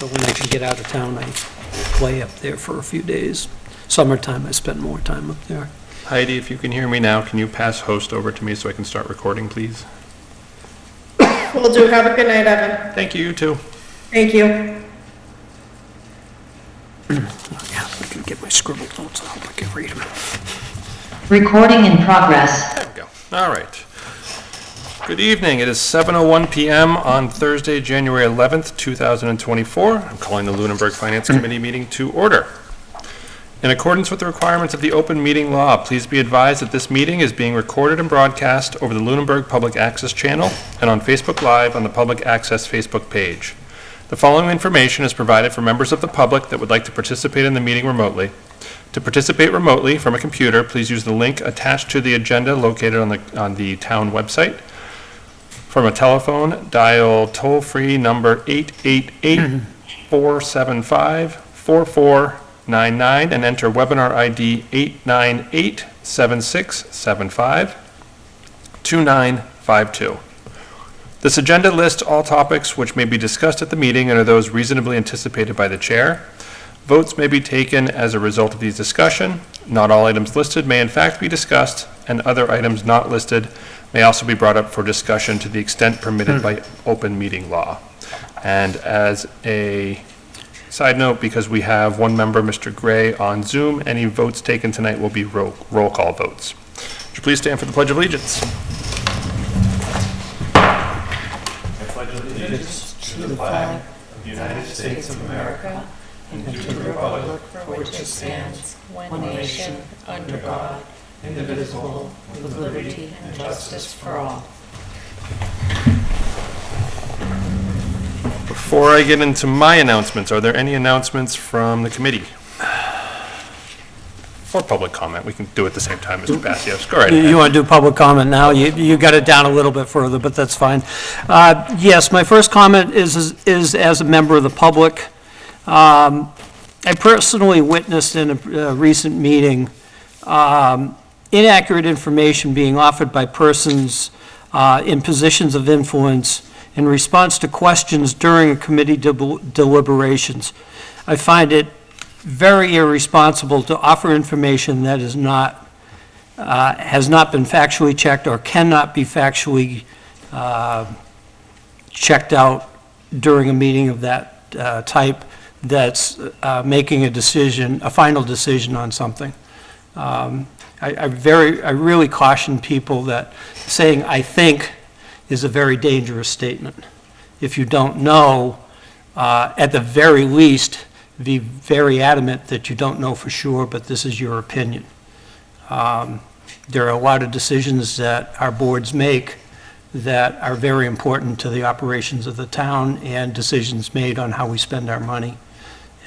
So when I can get out of town, I play up there for a few days. Summertime, I spend more time up there. Heidi, if you can hear me now, can you pass host over to me so I can start recording, please? Will do. Have a good night, Evan. Thank you, you too. Thank you. Yeah, I can get my scribbled notes. I hope I can read them. Recording in progress. There we go. All right. Good evening. It is 7:01 p.m. on Thursday, January 11th, 2024. I'm calling the Lunenburg Finance Committee meeting to order. In accordance with the requirements of the open meeting law, please be advised that this meeting is being recorded and broadcast over the Lunenburg Public Access channel and on Facebook Live on the Public Access Facebook page. The following information is provided for members of the public that would like to participate in the meeting remotely. To participate remotely from a computer, please use the link attached to the agenda located on the town website. From a telephone, dial toll-free number 888-475-4499 and enter webinar ID 898-7675-2952. This agenda lists all topics which may be discussed at the meeting and are those reasonably anticipated by the chair. Votes may be taken as a result of these discussion. Not all items listed may in fact be discussed, and other items not listed may also be brought up for discussion to the extent permitted by open meeting law. And as a side note, because we have one member, Mr. Gray, on Zoom, any votes taken tonight will be roll call votes. Would you please stand for the Pledge of Allegiance? I pledge allegiance to the flag of the United States of America and to the republic for which it stands, one nation, under God, indivisible, with liberty and justice for all. Before I get into my announcements, are there any announcements from the committee? Or public comment? We can do it at the same time, Mr. Passios. Go right ahead. You want to do public comment now? You got it down a little bit further, but that's fine. Yes, my first comment is as a member of the public. I personally witnessed in a recent meeting inaccurate information being offered by persons in positions of influence in response to questions during a committee deliberations. I find it very irresponsible to offer information that is not, has not been factually checked or cannot be factually checked out during a meeting of that type that's making a decision, a final decision on something. I really caution people that saying "I think" is a very dangerous statement. If you don't know, at the very least, be very adamant that you don't know for sure, but this is your opinion. There are a lot of decisions that our boards make that are very important to the operations of the town and decisions made on how we spend our money.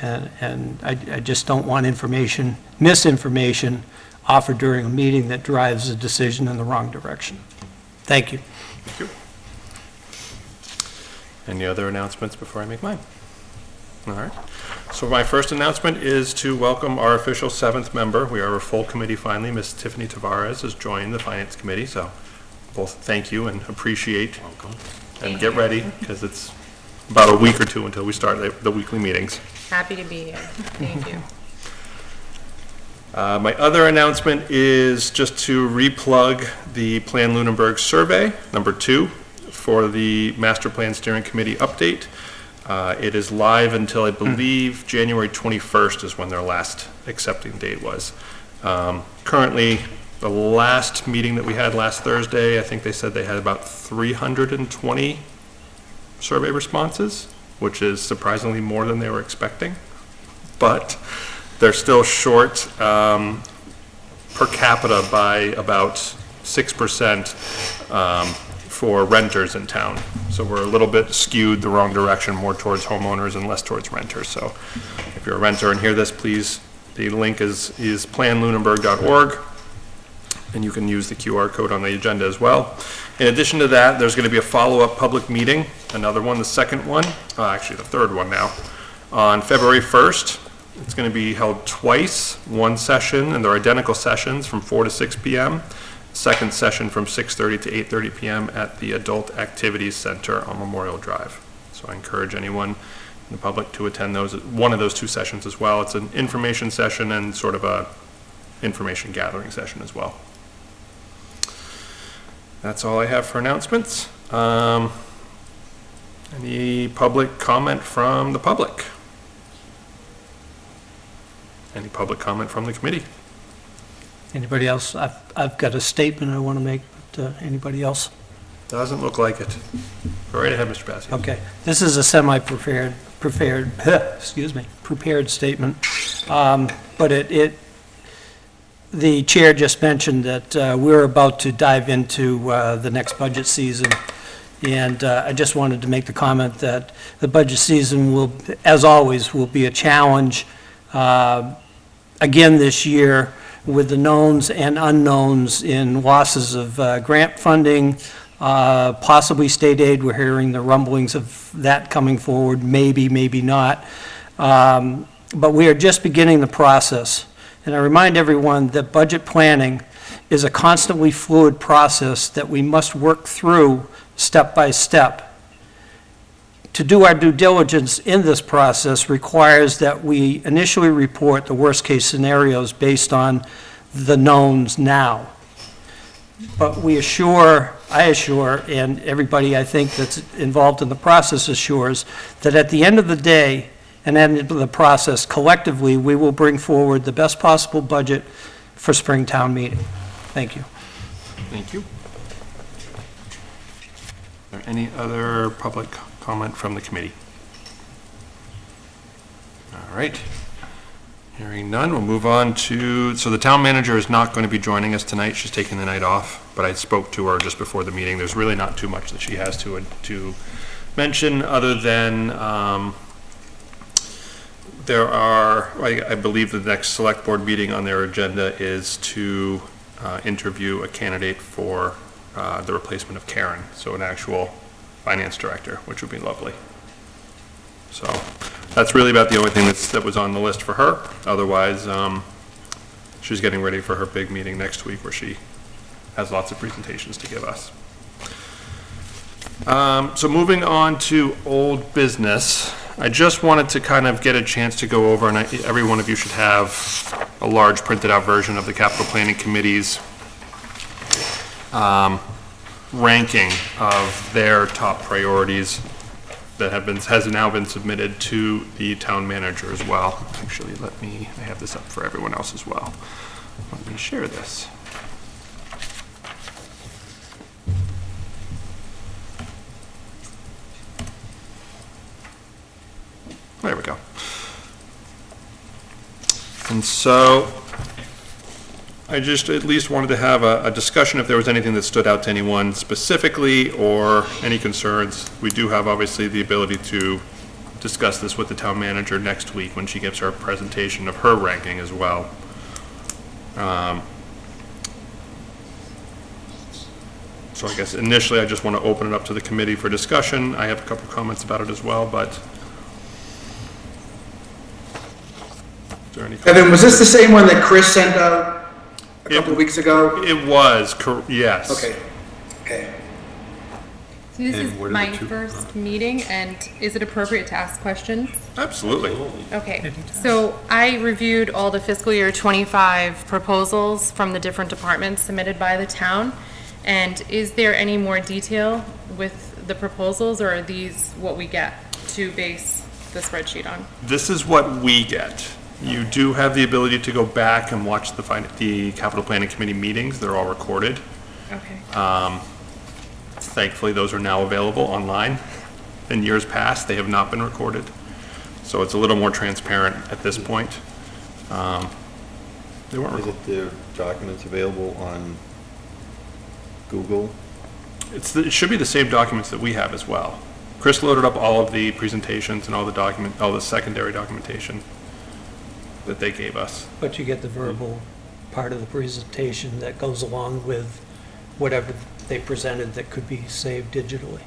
And I just don't want misinformation offered during a meeting that drives a decision in the wrong direction. Thank you. Thank you. Any other announcements before I make mine? All right. So my first announcement is to welcome our official 7th member. We are a full committee finally. Ms. Tiffany Tavares has joined the Finance Committee. So both thank you and appreciate. Welcome. And get ready because it's about a week or two until we start the weekly meetings. Happy to be here. Thank you. My other announcement is just to replug the Plan Lunenburg survey, number 2, for the Master Plan Steering Committee update. It is live until, I believe, January 21st is when their last accepting date was. Currently, the last meeting that we had last Thursday, I think they said they had about 320 survey responses, which is surprisingly more than they were expecting. But they're still short per capita by about 6% for renters in town. So we're a little bit skewed the wrong direction, more towards homeowners and less towards renters. So if you're a renter and hear this, please, the link is planlunenburg.org, and you can use the QR code on the agenda as well. In addition to that, there's going to be a follow-up public meeting, another one, the second one, actually the third one now, on February 1st. It's going to be held twice, one session, and they're identical sessions from 4 to 6 p.m., second session from 6:30 to 8:30 p.m. at the Adult Activities Center on Memorial Drive. So I encourage anyone the public to attend one of those two sessions as well. It's an information session and sort of a information gathering session as well. That's all I have for announcements. Any public comment from the public? Any public comment from the committee? Anybody else? I've got a statement I want to make, but anybody else? Doesn't look like it. Go right ahead, Mr. Bassi. Okay, this is a semi-prepared, prepared statement. But the chair just mentioned that we're about to dive into the next budget season. And I just wanted to make the comment that the budget season will, as always, will be a challenge again this year with the knowns and unknowns in losses of grant funding, possibly state aid. We're hearing the rumblings of that coming forward, maybe, maybe not. But we are just beginning the process. And I remind everyone that budget planning is a constantly fluid process that we must work through step by step. To do our due diligence in this process requires that we initially report the worst-case scenarios based on the knowns now. But I assure, and everybody I think that's involved in the process assures, that at the end of the day, and end of the process, collectively, we will bring forward the best possible budget for Springtown meeting. Thank you. Thank you. Are there any other public comment from the committee? All right. Hearing none, we'll move on to, so the town manager is not going to be joining us tonight. She's taking the night off, but I spoke to her just before the meeting. There's really not too much that she has to mention other than there are, I believe the next select board meeting on their agenda is to interview a candidate for the replacement of Karen, so an actual finance director, which would be lovely. So that's really about the only thing that was on the list for her. Otherwise, she's getting ready for her big meeting next week where she has lots of presentations to give us. So moving on to old business, I just wanted to kind of get a chance to go over, and every one of you should have a large printed out version of the Capital Planning Committee's ranking of their top priorities that has now been submitted to the town manager as well. Actually, I have this up for everyone else as well. Let me share this. There we go. And so I just at least wanted to have a discussion if there was anything that stood out to anyone specifically or any concerns. We do have obviously the ability to discuss this with the town manager next week when she gives her presentation of her ranking as well. So I guess initially I just want to open it up to the committee for discussion. I have a couple comments about it as well, but is there any comments? Evan, was this the same one that Chris sent out a couple of weeks ago? It was, yes. Okay, okay. So this is my first meeting, and is it appropriate to ask questions? Absolutely. Okay, so I reviewed all the fiscal year 25 proposals from the different departments submitted by the town. And is there any more detail with the proposals, or are these what we get to base the spreadsheet on? This is what we get. You do have the ability to go back and watch the Capital Planning Committee meetings. They're all recorded. Okay. Thankfully, those are now available online. In years past, they have not been recorded. So it's a little more transparent at this point. They weren't Is recorded. it the documents available on Google? It should be the same documents that we have as well. Chris loaded up all of the presentations and all the secondary documentation that they gave us. But you get the verbal part of the presentation that goes along with whatever they presented that could be saved digitally.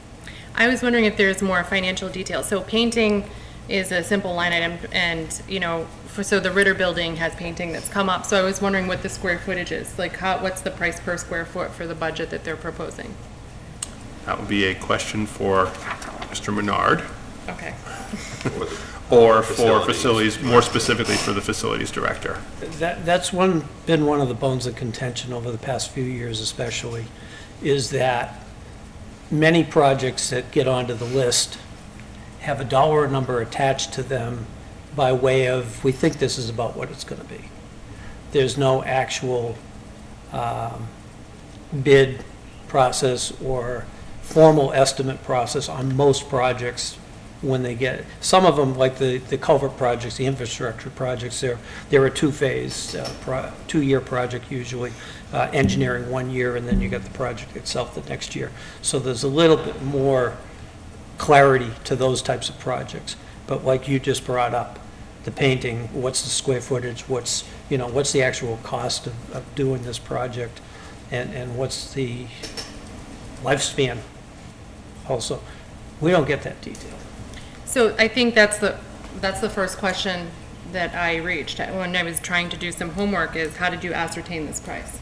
I was wondering if there's more financial detail. So painting is a simple line item, and, you know, so the Ritter Building has painting that's come up. So I was wondering what the square footage is. Like, what's the price per square foot for the budget that they're proposing? That would be a question for Mr. Menard. Okay. or for facilities, more specifically for the facilities director. That's been one of the bones of contention over the past few years especially, is that many projects that get onto the list have a dollar number attached to them by way of, we think this is about what it's going to be. There's no actual bid process or formal estimate process on most projects when they get, some of them, like the culvert projects, the infrastructure projects, they're a two-phase, two-year project usually, engineering 1 year, and then you get the project itself the next year. So there's a little bit more clarity to those types of projects. But like you just brought up, the painting, what's the square footage, what's the actual cost of doing this project, and what's the lifespan also. We don't get that detail. So I think that's the first question that I reached when I was trying to do some homework, is how did you ascertain this price?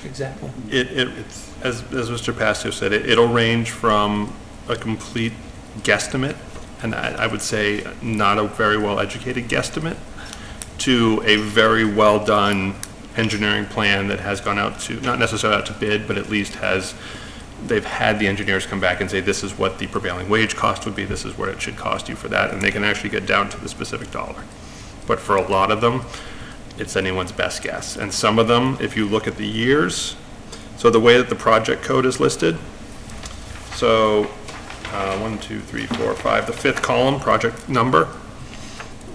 Exactly. It's, as Mr. Pastor said, it'll range from a complete guesstimate, and I would say not a very well-educated guesstimate, to a very well-done engineering plan that has gone out to, not necessarily out to bid, but at least they've had the engineers come back and say, this is what the prevailing wage cost would be, this is what it should cost you for that, and they can actually get down to the specific dollar. But for a lot of them, it's anyone's best guess. And some of them, if you look at the years, so the way that the project code is listed, so 1, 2, 3, 4, 5, the fifth column, project number.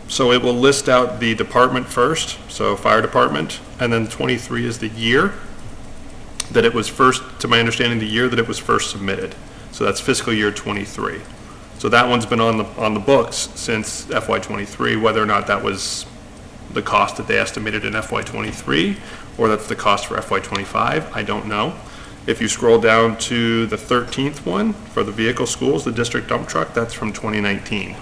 So it will list out the department first, so fire department, and then 23 is the year that it was first, to my understanding, the year that it was first submitted. So that's fiscal year 23. So that one's been on the books since FY23, whether or not that was the cost that they estimated in FY23, or that's the cost for FY25, I don't know. If you scroll down to the 13th one, for the vehicle schools, the district dump truck, that's from 2019.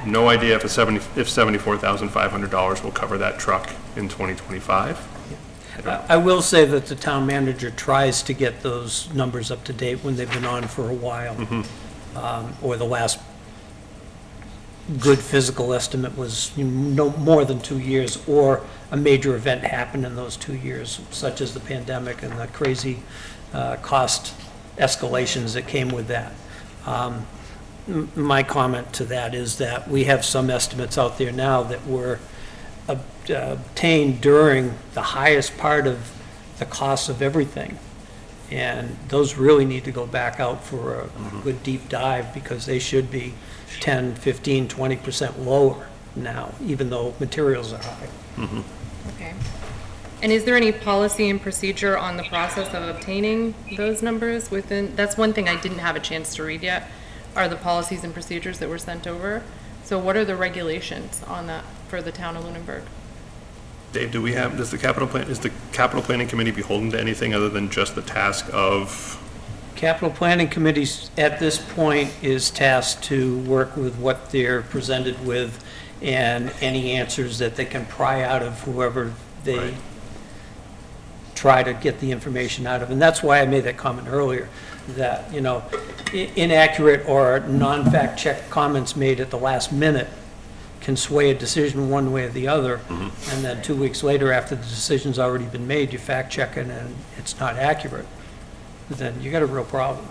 No idea if $74,500 will cover that truck in 2025. I will say that the town manager tries to get those numbers up to date when they've been on for a while. Or the last good physical estimate was no more than 2 years, or a major event happened in those 2 years, such as the pandemic and the crazy cost escalations that came with that. My comment to that is that we have some estimates out there now that were obtained during the highest part of the cost of everything. And those really need to go back out for a good deep dive, because they should be 10, 15, 20% lower now, even though materials are high. Okay. And is there any policy and procedure on the process of obtaining those numbers within, that's one thing I didn't have a chance to read yet, are the policies and procedures that were sent over. So what are the regulations on that for the town of Lunenburg? Dave, is the capital planning committee beholden to anything other than just the task of? Capital Planning Committee at this point is tasked to work with what they're presented with and any answers that they can pry out of whoever they Right. try to get the information out of. And that's why I made that comment earlier, that, inaccurate or non-fact check comments made at the last minute can sway a decision one way or the other. And then 2 weeks later, after the decision's already been made, you fact check it and it's not accurate, then you got a real problem.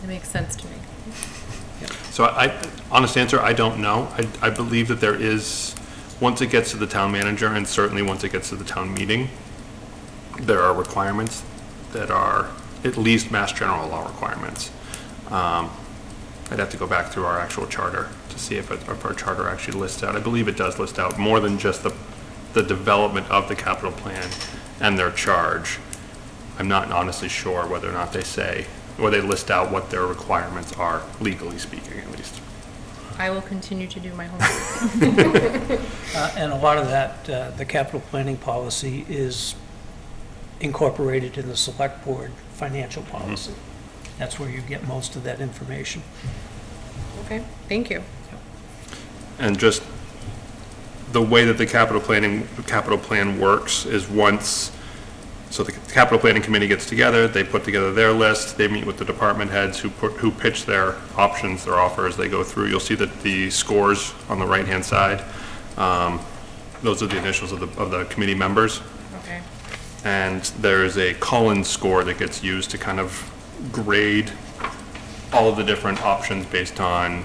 It makes sense to me. So honest answer, I don't know. I believe that there is, once it gets to the town manager, and certainly once it gets to the town meeting, there are requirements that are at least Mass General law requirements. I'd have to go back through our actual charter to see if our charter actually lists out. I believe it does list out more than just the development of the capital plan and their charge. I'm not honestly sure whether or not they say, or they list out what their requirements are, legally speaking at least. I will continue to do my homework. And a lot of that, the capital planning policy is incorporated in the select board financial policy. That's where you get most of that information. Okay, thank you. And just the way that the capital plan works is once So the capital planning committee gets together, they put together their list, they meet with the department heads who pitch their options, their offers, they go through. You'll see that the scores on the right-hand side, those are the initials of the committee members. Okay. And there's a Collins score that gets used to kind of grade all of the different options based on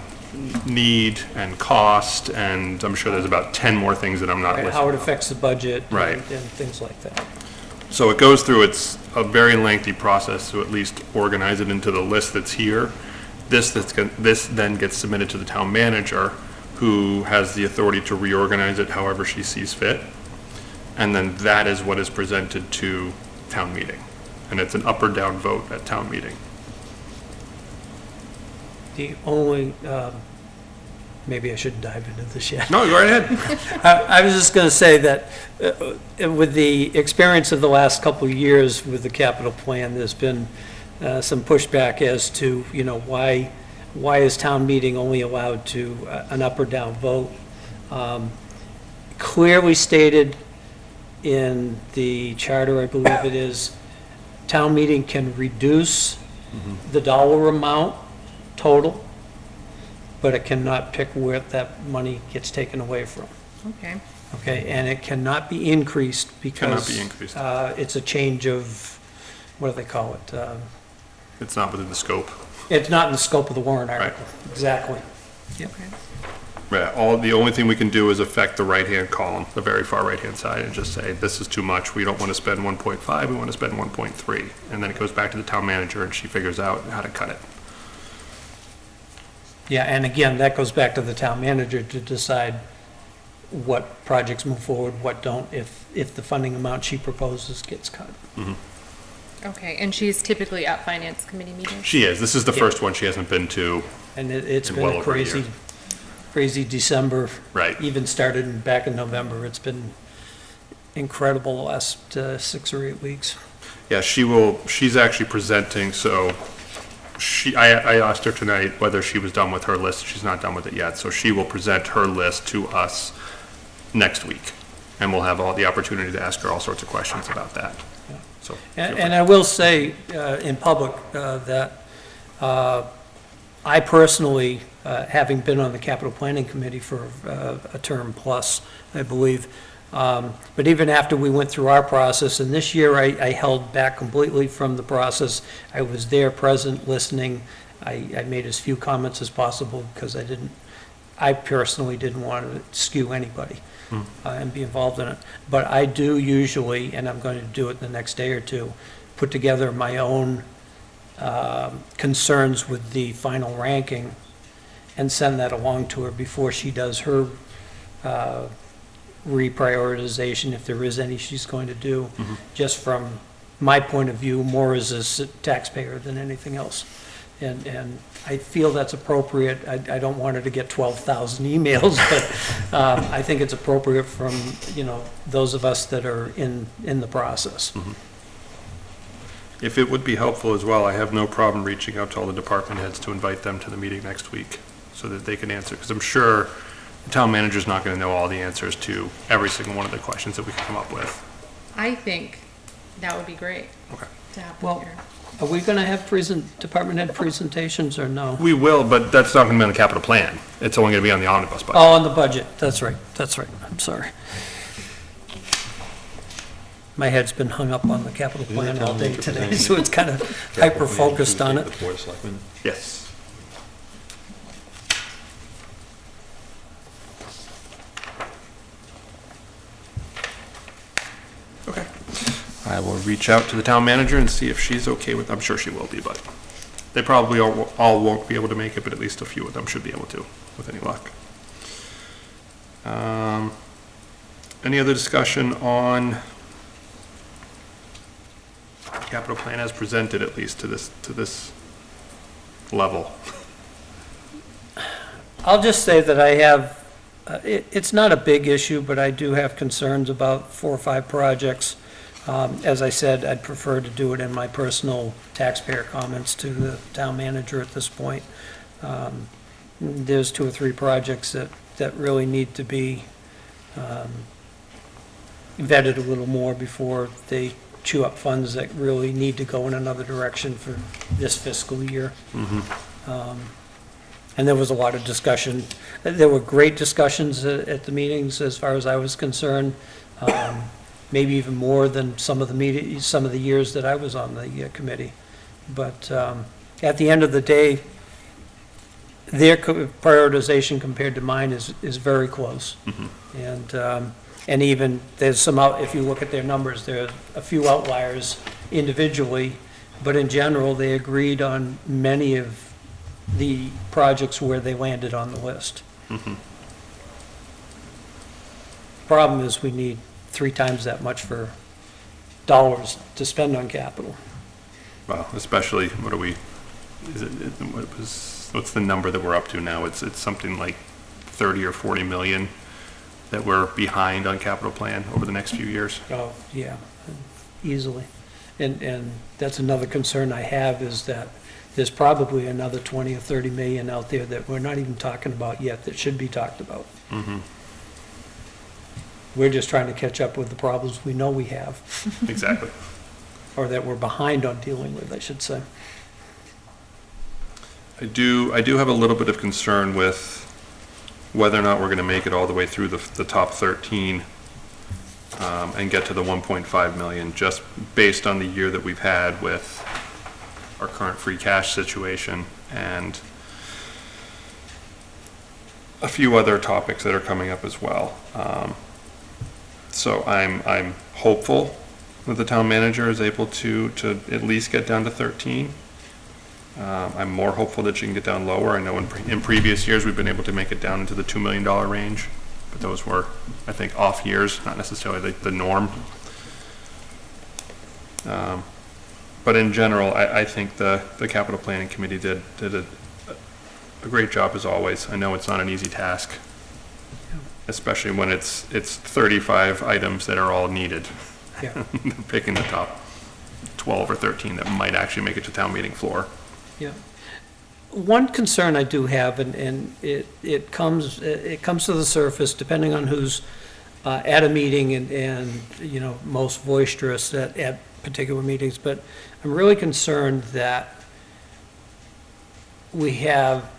need and cost, and I'm sure there's about 10 more things that I'm not listing. How it affects the budget. Right. And things like that. So it goes through, it's a very lengthy process to at least organize it into the list that's here. This then gets submitted to the town manager, who has the authority to reorganize it however she sees fit. And then that is what is presented to town meeting. And it's an up or down vote at town meeting. The only, maybe I shouldn't dive into this yet. No, go right ahead. I was just going to say that with the experience of the last couple of years with the capital plan, there's been some pushback as to, why is town meeting only allowed to an up or down vote? Clearly stated in the charter, I believe it is, town meeting can reduce the dollar amount total, but it cannot pick where that money gets taken away from. Okay. Okay, and it cannot be increased because. Cannot be increased. It's a change of, what do they call it? It's not within the scope. It's not in the scope of the warrant Right. article. Exactly. Yep. Okay. Right, the only thing we can do is affect the right-hand column, the very far right-hand side, and just say, this is too much, we don't want to spend 1.5, we want to spend 1.3. And then it goes back to the town manager and she figures out how to cut it. Yeah, and again, that goes back to the town manager to decide what projects move forward, what don't, if the funding amount she proposes gets cut. Okay, and she's typically at finance committee meetings? She is, this is the first one she hasn't been to. And it's In been well a over a year. crazy December. Right. Even started back in November. It's been incredible the last 6 or 8 weeks. Yeah, she's actually presenting, so I asked her tonight whether she was done with her list. She's not done with it yet, so she will present her list to us next week. And we'll have all the opportunity to ask her all sorts of questions about that. Yeah. So. And I will say in public that I personally, having been on the capital planning committee for a term plus, I believe, but even after we went through our process, and this year I held back completely from the process. I was there, present, listening. I made as few comments as possible because I personally didn't want to skew anybody and be involved in it. But I do usually, and I'm going to do it the next day or two, put together my own concerns with the final ranking and send that along to her before she does her reprioritization, if there is any she's going to do, just from my point of view, more as a taxpayer than anything else. And I feel that's appropriate. I don't want her to get 12,000 emails, but I think it's appropriate from, those of us that are in the process. If it would be helpful as well, I have no problem reaching out to all the department heads to invite them to the meeting next week so that they can answer, because I'm sure the town manager's not going to know all the answers to every single one of the questions that we can come up with. I think that would be great Okay. to have Well, them here. are we going to have department head presentations or no? We will, but that's not going to be on the capital plan. It's only going to be on the omnibus budget. Oh, on the budget, that's right, I'm sorry. My head's been hung up on the capital plan all day today, so it's kind of hyper-focused on it. The Board of Selectmen. Yes. Okay. I will reach out to the town manager and see if she's okay with, I'm sure she will be, but they probably all won't be able to make it, but at least a few of them should be able to, with any luck. Any other discussion on capital plan as presented, at least to this level? I'll just say that I have, it's not a big issue, but I do have concerns about 4 or 5 projects. As I said, I'd prefer to do it in my personal taxpayer comments to the town manager at this point. There's 2 or 3 projects that really need to be vetted a little more before they chew up funds that really need to go in another direction for this fiscal year. And there was a lot of discussion. There were great discussions at the meetings as far as I was concerned. Maybe even more than some of the years that I was on the committee. But at the end of the day, their prioritization compared to mine is very close. And even there's some if you look at their numbers, there are a few outliers individually, but in general, they agreed on many of the projects where they landed on the list. Problem is, we need 3 times that much for dollars to spend on capital. Well, especially, what's the number that we're up to now? It's something like 30 or 40 million that we're behind on capital plan over the next few years. Oh, yeah, easily. And that's another concern I have, is that there's probably another 20 or 30 million out there that we're not even talking about yet that should be talked about. We're just trying to catch up with the problems we know we have, Exactly. or that we're behind on dealing with, I should say. I do have a little bit of concern with whether or not we're going to make it all the way through the top 13 and get to the 1.5 million, just based on the year that we've had with our current free cash situation and a few other topics that are coming up as well. So I'm hopeful that the town manager is able to at least get down to 13. I'm more hopeful that she can get down lower. I know in previous years, we've been able to make it down into the $2 million range, but those were, I think, off years, not necessarily the norm. But in general, I think the capital planning committee did a great job as always. I know it's not an easy task, especially when it's 35 items that are all needed. Yeah. Picking the top 12 or 13 that might actually make it to town meeting floor. Yeah. One concern I do have, and it comes to the surface depending on who's at a meeting and you know, most boisterous at particular meetings, but I'm really concerned that we have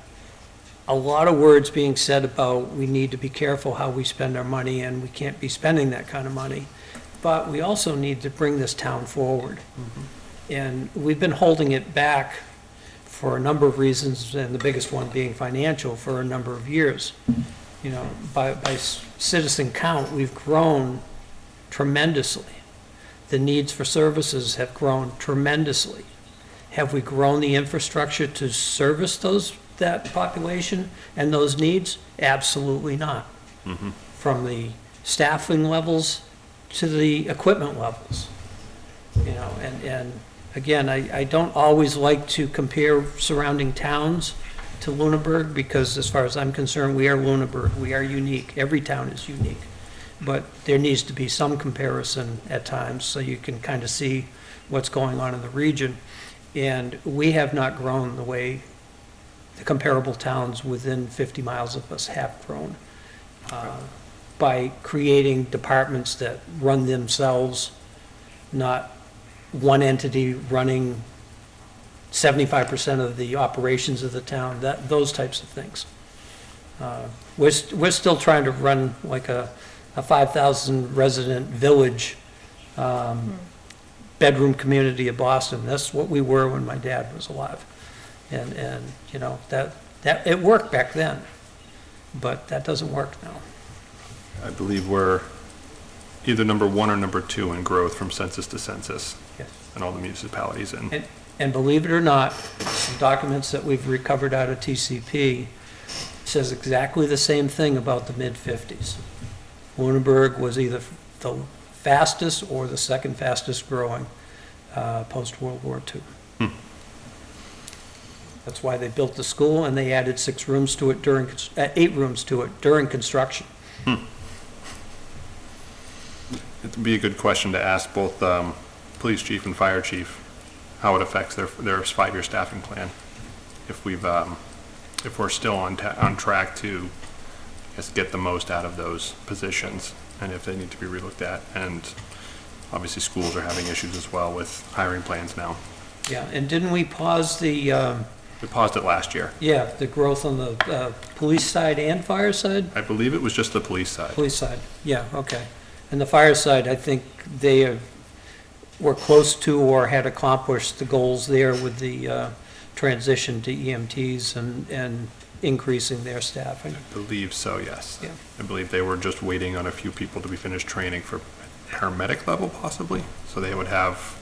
a lot of words being said about we need to be careful how we spend our money and we can't be spending that kind of money. But we also need to bring this town forward. And we've been holding it back for a number of reasons, and the biggest one being financial, for a number of years. You know, by citizen count, we've grown tremendously. The needs for services have grown tremendously. Have we grown the infrastructure to service that population and those needs? Absolutely not. From the staffing levels to the equipment levels. You know, and again, I don't always like to compare surrounding towns to Lunenburg, because as far as I'm concerned, we are Lunenburg. We are unique. Every town is unique. But there needs to be some comparison at times so you can kind of see what's going on in the region. And we have not grown the way the comparable towns within 50 miles of us have grown. By creating departments that run themselves, not one entity running 75% of the operations of the town, those types of things. We're still trying to run like a 5,000 resident village bedroom community of Boston. That's what we were when my dad was alive. And you know, that it worked back then, but that doesn't work now. I believe we're either number 1 or number 2 in growth from census to census Yes. in all the municipalities. And believe it or not, some documents that we've recovered out of TCP says exactly the same thing about the mid-50s. Lunenburg was either the fastest or the second fastest growing post-World War II. That's why they built the school, and they added 8 rooms to it during construction. It'd be a good question to ask both police chief and fire chief, how it affects their 5-year staffing plan. If we're still on track to, I guess, get the most out of those positions, and if they need to be relooked at. And obviously schools are having issues as well with hiring plans now. Yeah, and didn't we pause the, We paused it last year. yeah, the growth on the police side and fire side? I believe it was just the police side. Police side, yeah, okay. And the fire side, I think they were close to or had accomplished the goals there with the transition to EMTs and increasing their staffing. I believe so, yes. Yeah. I believe they were just waiting on a few people to be finished training for paramedic level possibly, so they would have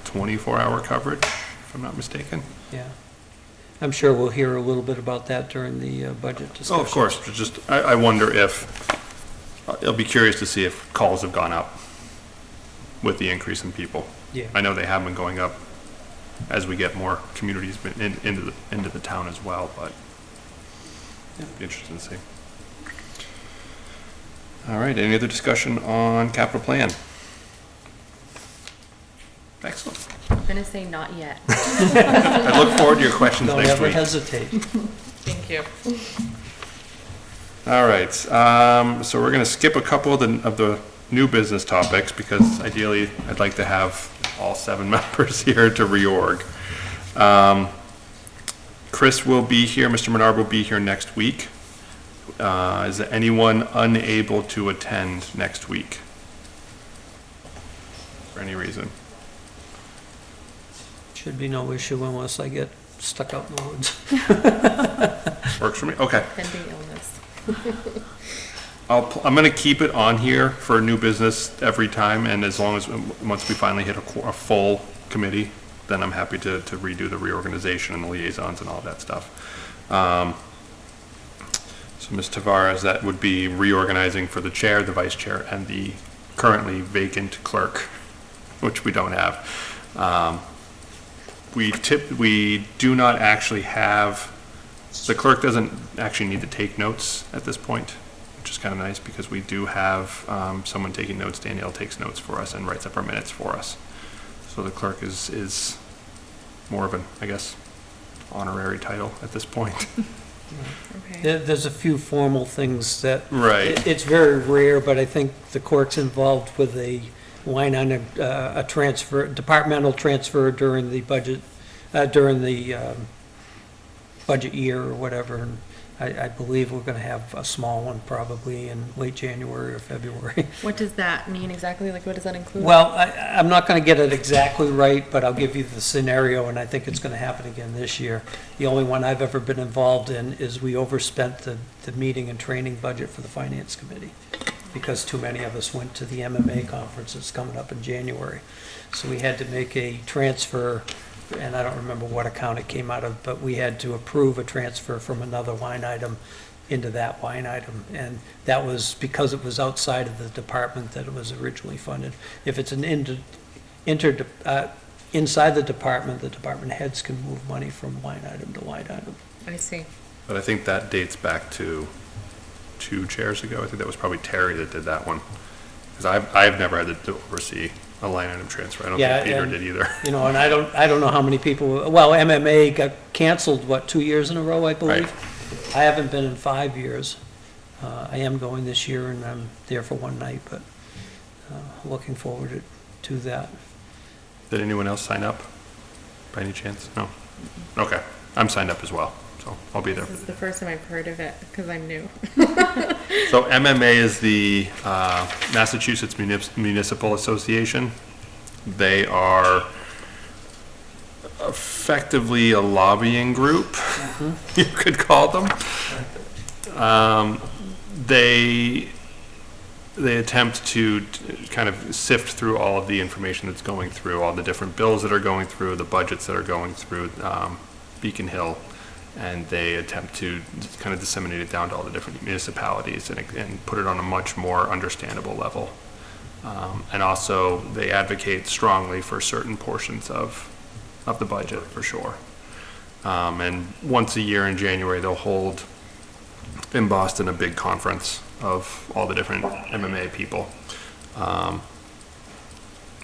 24-hour coverage, if I'm not mistaken. Yeah. I'm sure we'll hear a little bit about that during the budget discussion. Oh, of course, but just, I wonder if, I'll be curious to see if calls have gone up with the increase in people. Yeah. I know they have been going up as we get more communities into the town as well, but it'd be interesting to see. All right, any other discussion on capital plan? Excellent. I'm gonna say not yet. I look forward to your questions Don't next ever week. hesitate. Thank you. All right, so we're gonna skip a couple of the new business topics because ideally I'd like to have all 7 members here to reorg. Chris will be here, Mr. Menard will be here next week. Is there anyone unable to attend next week? For any reason? Should be no issue unless I get stuck out in the woods. Works for me? Okay. Pending illness. I'm gonna keep it on here for new business every time, and as long as, once we finally hit a full committee, then I'm happy to redo the reorganization and the liaisons and all that stuff. So Ms. Tavares, that would be reorganizing for the chair, the vice chair, and the currently vacant clerk, which we don't have. We do not actually have, the clerk doesn't actually need to take notes at this point, which is kind of nice because we do have someone taking notes. Danielle takes notes for us and writes up our minutes for us. So the clerk is more of an, I guess, honorary title at this point. Okay. There's a few formal things that. Right. It's very rare, but I think the clerk's involved with a line on a transfer, departmental transfer during the budget, during the budget year or whatever. And I believe we're going to have a small one probably in late January or February. What does that mean exactly? Like, what does that include? Well, I'm not going to get it exactly right, but I'll give you the scenario, and I think it's going to happen again this year. The only one I've ever been involved in is we overspent the meeting and training budget for the Finance Committee because too many of us went to the MMA conference that's coming up in January. So we had to make a transfer, and I don't remember what account it came out of, but we had to approve a transfer from another line item into that line item. And that was because it was outside of the department that it was originally funded. If it's an inside the department heads can move money from line item to line item. I see. But I think that dates back to 2 chairs ago. I think that was probably Terry that did that one. Because I've never had to oversee a line item transfer. I don't Yeah, think Peter and- did either. You know, and I don't know how many people, well, MMA got canceled, 2 years in a row, I believe? I haven't been in 5 years. I am going this year, and I'm there for one night, but looking forward to that. Did anyone else sign up by any chance? No? Okay. I'm signed up as well, so I'll be there. This is the first time I've heard of it because I'm new. So MMA is the Massachusetts Municipal Association. They are effectively a lobbying group, you could call them. They attempt to kind of sift through all of the information that's going through, all the different bills that are going through, the budgets that are going through Beacon Hill, and they attempt to kind of disseminate it down to all the different municipalities and put it on a much more understandable level. And also, they advocate strongly for certain portions of the budget, for sure. And once a year in January, they'll hold in Boston a big conference of all the different MMA people. And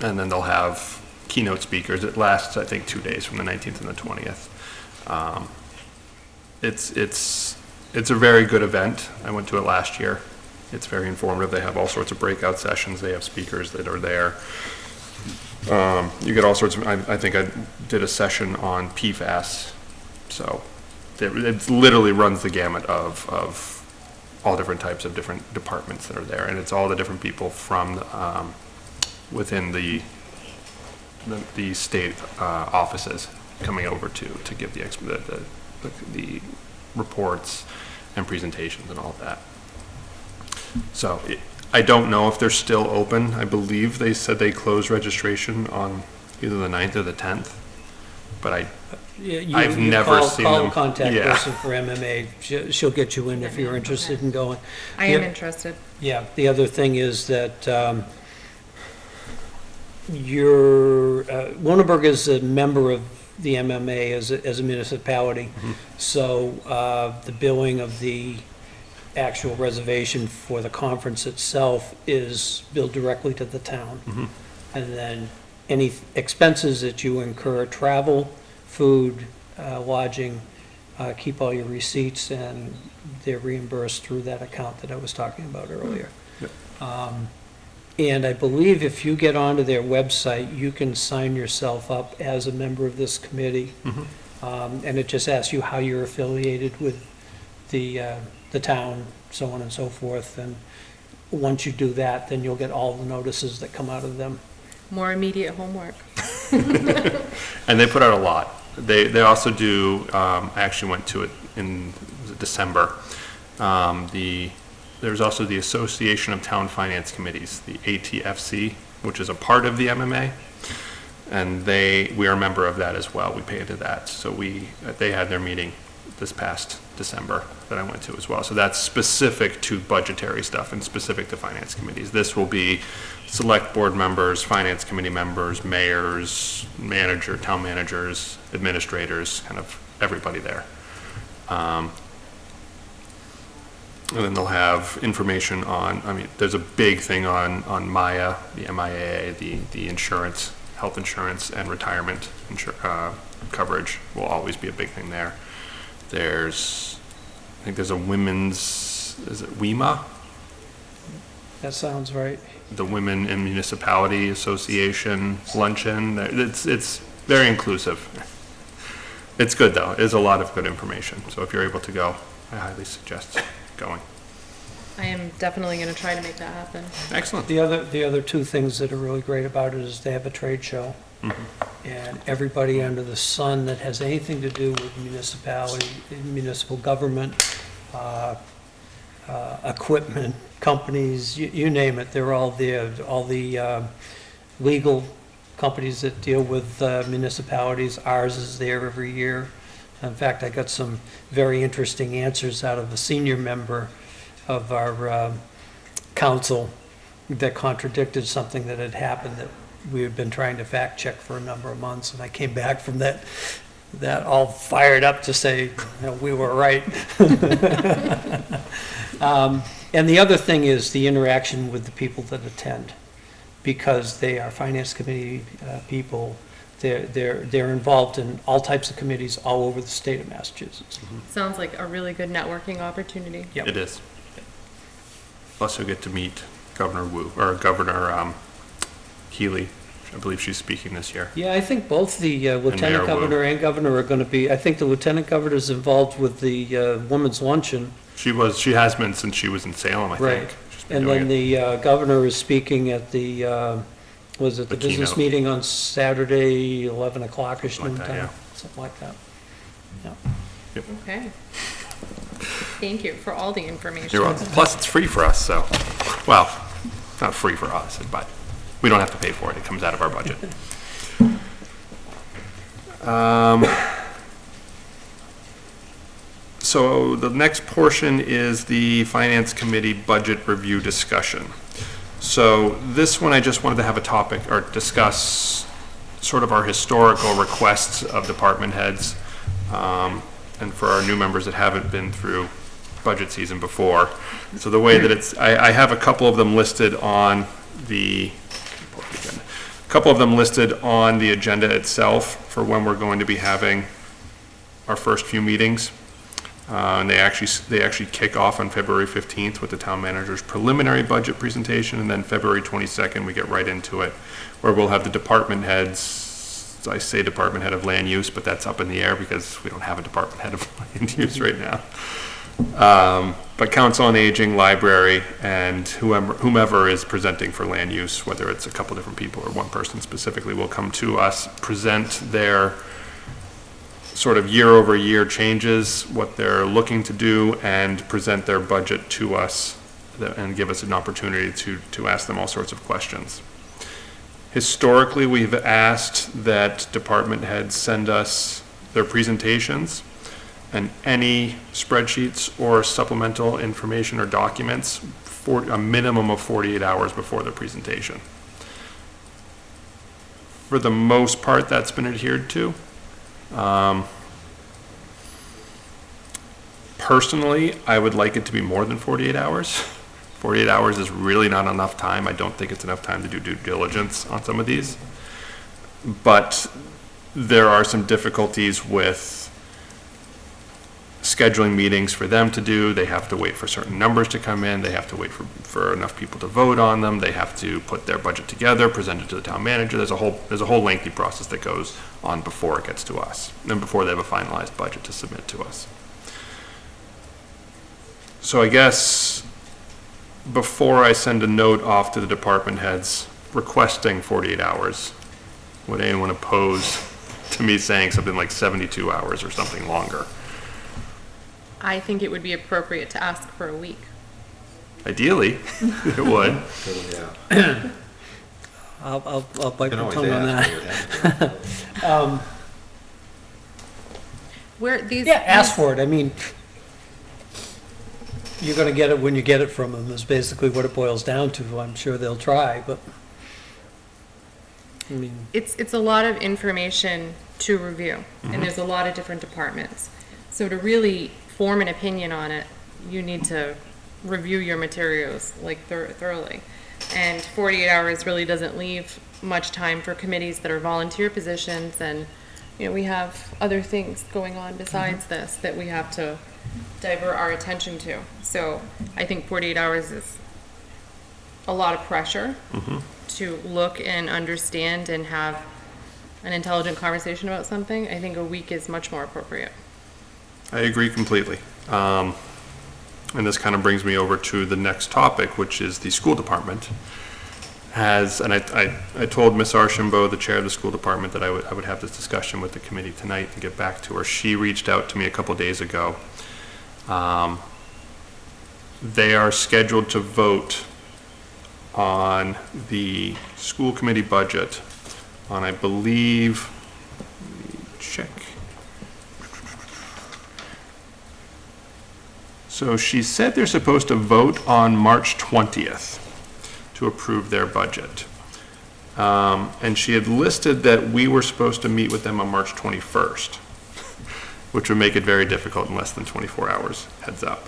then they'll have keynote speakers. It lasts, I think, 2 days from the 19th and the 20th. It's a very good event. I went to it last year. It's very informative. They have all sorts of breakout sessions. They have speakers that are there. You get all sorts of, I think I did a session on PFAS. So it literally runs the gamut of all different types of different departments that are there. And it's all the different people from within the state offices coming over to give the reports and presentations and all of that. So I don't know if they're still open. I believe they said they closed registration on either the 9th or the 10th, but I've never seen Call them. the contact Yeah. person for MMA. She'll get you in if you're interested in going. I am Yeah. interested. Yeah, the other thing is that Lunenburg is a member of the MMA as a municipality. So the billing of the actual reservation for the conference itself is billed directly to the town. And then any expenses that you incur, travel, food, lodging, keep all your receipts, and they're reimbursed through that account that I was talking about earlier. And I believe if you get onto their website, you can sign yourself up as a member of this committee. And it just asks you how you're affiliated with the town, so on and so forth. And once you do that, then you'll get all the notices that come out of them. More immediate homework. And they put out a lot. They also do, I actually went to it in was it December. There's also the Association of Town Finance Committees, the ATFC, which is a part of the MMA. And we are a member of that as well. We pay into that. So they had their meeting this past December that I went to as well. So that's specific to budgetary stuff and specific to finance committees. This will be select board members, finance committee members, mayors, town managers, administrators, kind of everybody there. And then they'll have information on, there's a big thing on MIA, the MIAA, the insurance, health insurance and retirement coverage will always be a big thing there. I think there's a women's, is it WEMA? That sounds right. The Women in Municipality Association luncheon. It's very inclusive. It's good though. It's a lot of good information. So if you're able to go, I highly suggest going. I am definitely going to try to make that happen. Excellent. The other two things that are really great about it is they have a trade show. And everybody under the sun that has anything to do with municipality, municipal government, equipment, companies, you name it, they're all there. All the legal companies that deal with municipalities, ours is there every year. In fact, I got some very interesting answers out of a senior member of our council that contradicted something that had happened that we had been trying to fact check for a number of months, and I came back from that all fired up to say, we were right. And the other thing is the interaction with the people that attend, because they are finance committee people. They're involved in all types of committees all over the state of Massachusetts. Sounds like a really good networking opportunity. Yep. It is. Plus you'll get to meet Governor Healy. I believe she's speaking this year. Yeah, I think both the Mayor lieutenant Wu. governor and governor are going to be, I think the lieutenant governor is involved with the women's luncheon. She has been since she was in Salem, I Right. think. She's been And doing then it. the governor is speaking at the, was it the The business keynote. meeting on Saturday, 11 o'clock-ish Something like that, noontime? yeah. Something like that. Okay. Thank you for all the information. You're welcome. Plus, it's free for us, so, well, not free for us, but we don't have to pay for it. It comes out of our budget. So the next portion is the Finance Committee budget review discussion. So this one, I just wanted to have a topic or discuss sort of our historical requests of department heads. And for our new members that haven't been through budget season before. So the way that I have a couple of them listed on the agenda itself for when we're going to be having our first few meetings. And they actually kick off on February 15th with the town manager's preliminary budget presentation, and then February 22nd, we get right into it, where we'll have the department heads. I say department head of land use, but that's up in the air because we don't have a department head of land use right now. But Council on Aging, Library, and whomever is presenting for land use, whether it's a couple different people or one person specifically, will come to us, present their sort of year-over-year changes, what they're looking to do, and present their budget to us and give us an opportunity to ask them all sorts of questions. Historically, we've asked that department heads send us their presentations and any spreadsheets or supplemental information or documents for a minimum of 48 hours before the presentation. For the most part, that's been adhered to. Personally, I would like it to be more than 48 hours. 48 hours is really not enough time. I don't think it's enough time to do due diligence on some of these. But there are some difficulties with scheduling meetings for them to do. They have to wait for certain numbers to come in. They have to wait for enough people to vote on them. They have to put their budget together, present it to the town manager. There's a whole lengthy process that goes on before it gets to us, and before they have a finalized budget to submit to us. So I guess before I send a note off to the department heads requesting 48 hours, would anyone oppose to me saying something like 72 hours or something longer? I think it would be appropriate to ask for a week. Ideally, it would. Yeah. I'll bite Can my always tongue on ask that. for it. Where these. Yeah, ask for it. I mean, you're gonna get it when you get it from them, is basically what it boils down to. I'm sure they'll try, but, I mean, It's a lot of information to review, and there's a lot of different departments. So to really form an opinion on it, you need to review your materials like thoroughly. And 48 hours really doesn't leave much time for committees that are volunteer positions, and, you know, we have other things going on besides this that we have to divert our attention to. So I think 48 hours is a lot of pressure to look and understand and have an intelligent conversation about something. I think a week is much more appropriate. I agree completely. And this kind of brings me over to the next topic, which is the school department has, and I told Ms. Archambault, the chair of the school department, that I would have this discussion with the committee tonight and get back to her. She reached out to me a couple days ago. They are scheduled to vote on the school committee budget on, I believe, let me check. So she said they're supposed to vote on March 20th to approve their budget. And she had listed that we were supposed to meet with them on March 21st, which would make it very difficult in less than 24 hours, heads up.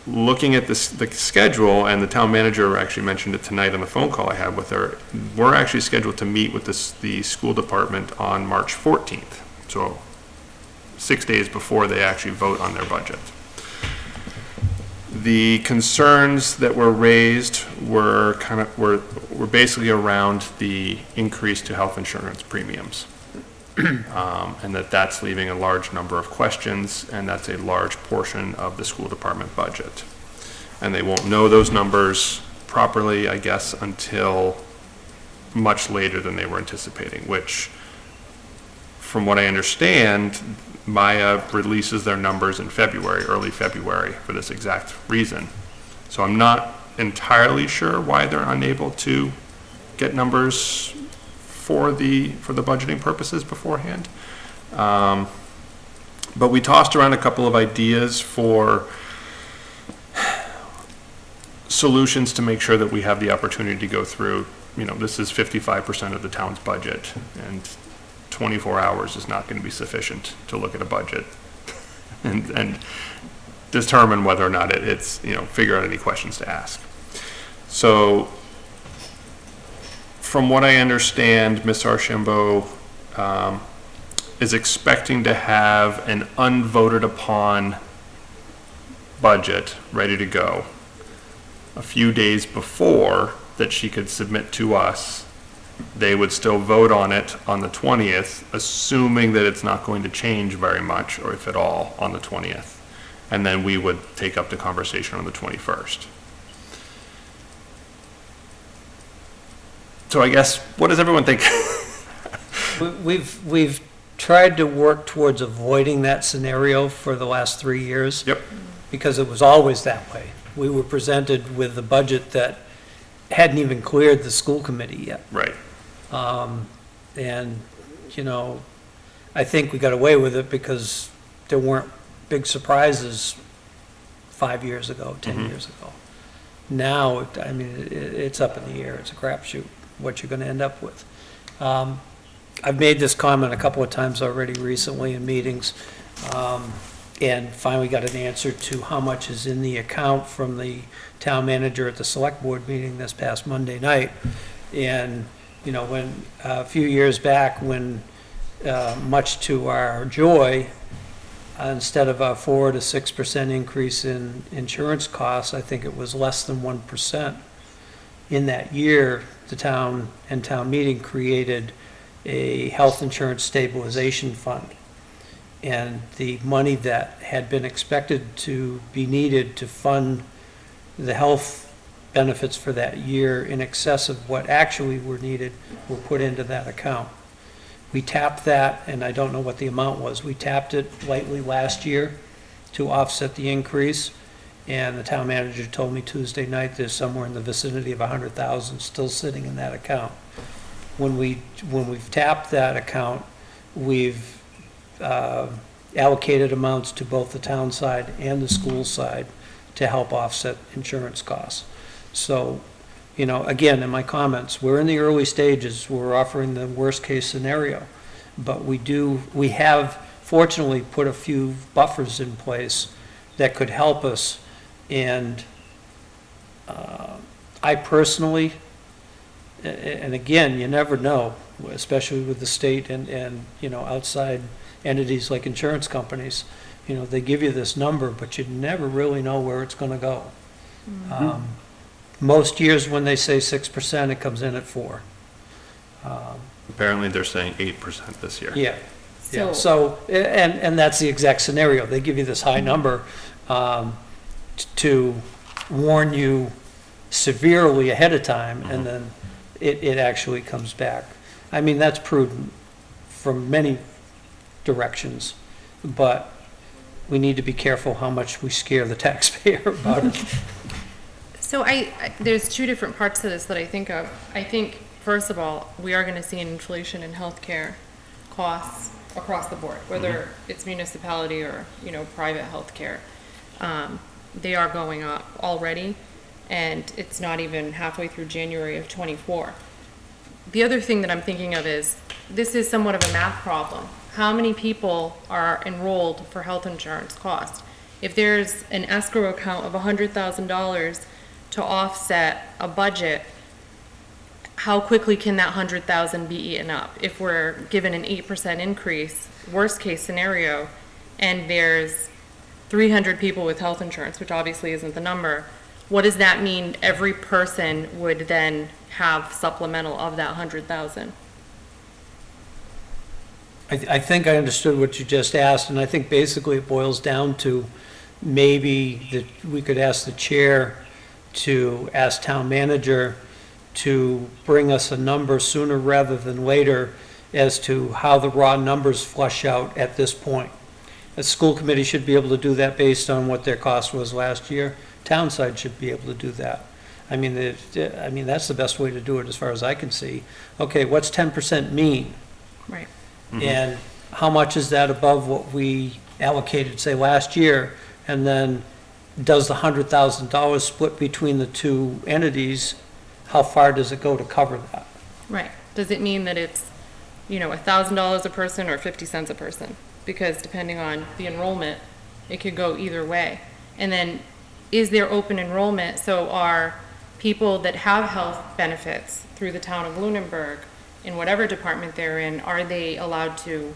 Looking at the schedule, and the town manager actually mentioned it tonight on the phone call I had with her, we're actually scheduled to meet with the school department on March 14th. So 6 days before they actually vote on their budget. The concerns that were raised were were basically around the increase to health insurance premiums. And that's leaving a large number of questions, and that's a large portion of the school department budget. And they won't know those numbers properly, I guess, until much later than they were anticipating, which, from what I understand, Maya releases their numbers in February, early February, for this exact reason. So I'm not entirely sure why they're unable to get numbers for the budgeting purposes beforehand. But we tossed around a couple of ideas for solutions to make sure that we have the opportunity to go through, you know, this is 55% of the town's budget, and 24 hours is not going to be sufficient to look at a budget and determine whether or not it's, you know, figure out any questions to ask. So from what I understand, Ms. Archambault is expecting to have an unvoted upon budget ready to go a few days before that she could submit to us, they would still vote on it on the 20th, assuming that it's not going to change very much, or if at all, on the 20th. And then we would take up the conversation on the 21st. So I guess, what does everyone think? We've tried to work towards avoiding that scenario for the last 3 years. Yep. Because it was always that way. We were presented with a budget that hadn't even cleared the school committee yet. Right. And, you know, I think we got away with it because there weren't big surprises 5 years ago, 10 years ago. Now, I mean, it's up in the air. It's a crapshoot what you're going to end up with. I've made this comment a couple of times already recently in meetings, and finally got an answer to how much is in the account from the town manager at the select board meeting this past Monday night. And, you know, when, a few years back, when, much to our joy, instead of a 4 to 6% increase in insurance costs, I think it was less than 1%. In that year, the town and town meeting created a health insurance stabilization fund. And the money that had been expected to be needed to fund the health benefits for that year in excess of what actually were needed were put into that account. We tapped that, and I don't know what the amount was. We tapped it lightly last year to offset the increase, and the town manager told me Tuesday night there's somewhere in the vicinity of 100,000 still sitting in that account. When we've tapped that account, we've allocated amounts to both the town side and the school side to help offset insurance costs. So, you know, again, in my comments, we're in the early stages. We're offering the worst-case scenario. But we have fortunately put a few buffers in place that could help us. And I personally, and again, you never know, especially with the state and you know, outside entities like insurance companies, you know, they give you this number, but you never really know where it's going to go. Most years when they say 6%, it comes in at 4%. Apparently, they're saying 8% this year. Yeah. So, and that's the exact scenario. They give you this high number to warn you severely ahead of time, and then it actually comes back. I mean, that's prudent from many directions, but we need to be careful how much we scare the taxpayer about it. So there's two different parts to this that I think of. I think, first of all, we are going to see an inflation in healthcare costs across the board, whether it's municipality or, you know, private healthcare. They are going up already, and it's not even halfway through January of '24. The other thing that I'm thinking of is, this is somewhat of a math problem. How many people are enrolled for health insurance costs? If there's an escrow account of $100,000 to offset a budget, how quickly can that 100,000 be eaten up? If we're given an 8% increase, worst case scenario, and there's 300 people with health insurance, which obviously isn't the number, what does that mean every person would then have supplemental of that 100,000? I think I understood what you just asked, and I think basically it boils down to maybe that we could ask the chair to ask town manager to bring us a number sooner rather than later as to how the raw numbers flush out at this point. The school committee should be able to do that based on what their cost was last year. Town side should be able to do that. I mean, that's the best way to do it as far as I can see. Okay, what's 10% mean? Right. And how much is that above what we allocated, say, last year? And then does the $100,000 split between the two entities, how far does it go to cover that? Right. Does it mean that it's, you know, $1,000 a person or 50 cents a person? Because depending on the enrollment, it could go either way. And then, is there open enrollment? So are people that have health benefits through the town of Lunenburg, in whatever department they're in, are they allowed to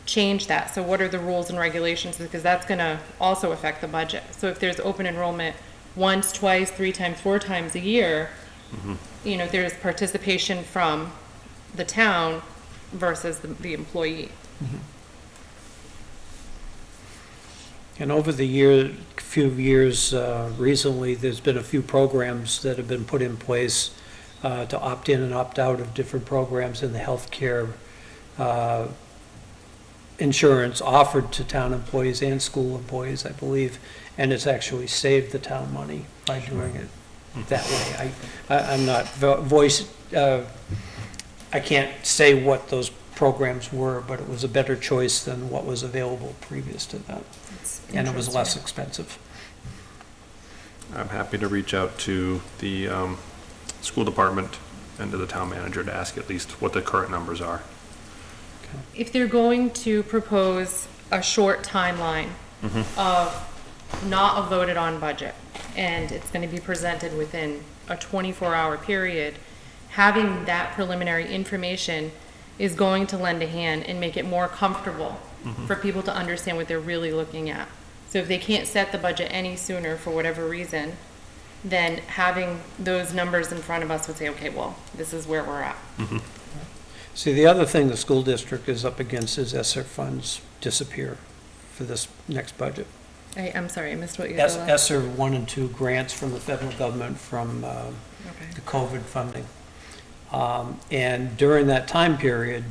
change that. So what are the rules and regulations? Because that's gonna also affect the budget. So if there's open enrollment once, twice, 3 times, 4 times a year, you know, there's participation from the town versus the employee. And over the few years, recently, there's been a few programs that have been put in place to opt in and opt out of different programs in the healthcare insurance offered to town employees and school employees, I believe, and it's actually saved the town money by doing it that way. I'm not I can't say what those programs were, but it was a better choice than what was available previous to that. And it was less expensive. I'm happy to reach out to the school department and to the town manager to ask at least what the current numbers are. If they're going to propose a short timeline of not a voted on budget, and it's gonna be presented within a 24-hour period, having that preliminary information is going to lend a hand and make it more comfortable for people to understand what they're really looking at. So if they can't set the budget any sooner for whatever reason, then having those numbers in front of us would say, okay, well, this is where we're at. See, the other thing the school district is up against is ESSER funds disappear for this next budget. I'm sorry, I missed what you said. ESSER 1 and 2 grants from the federal government from Okay. the COVID funding. And during that time period,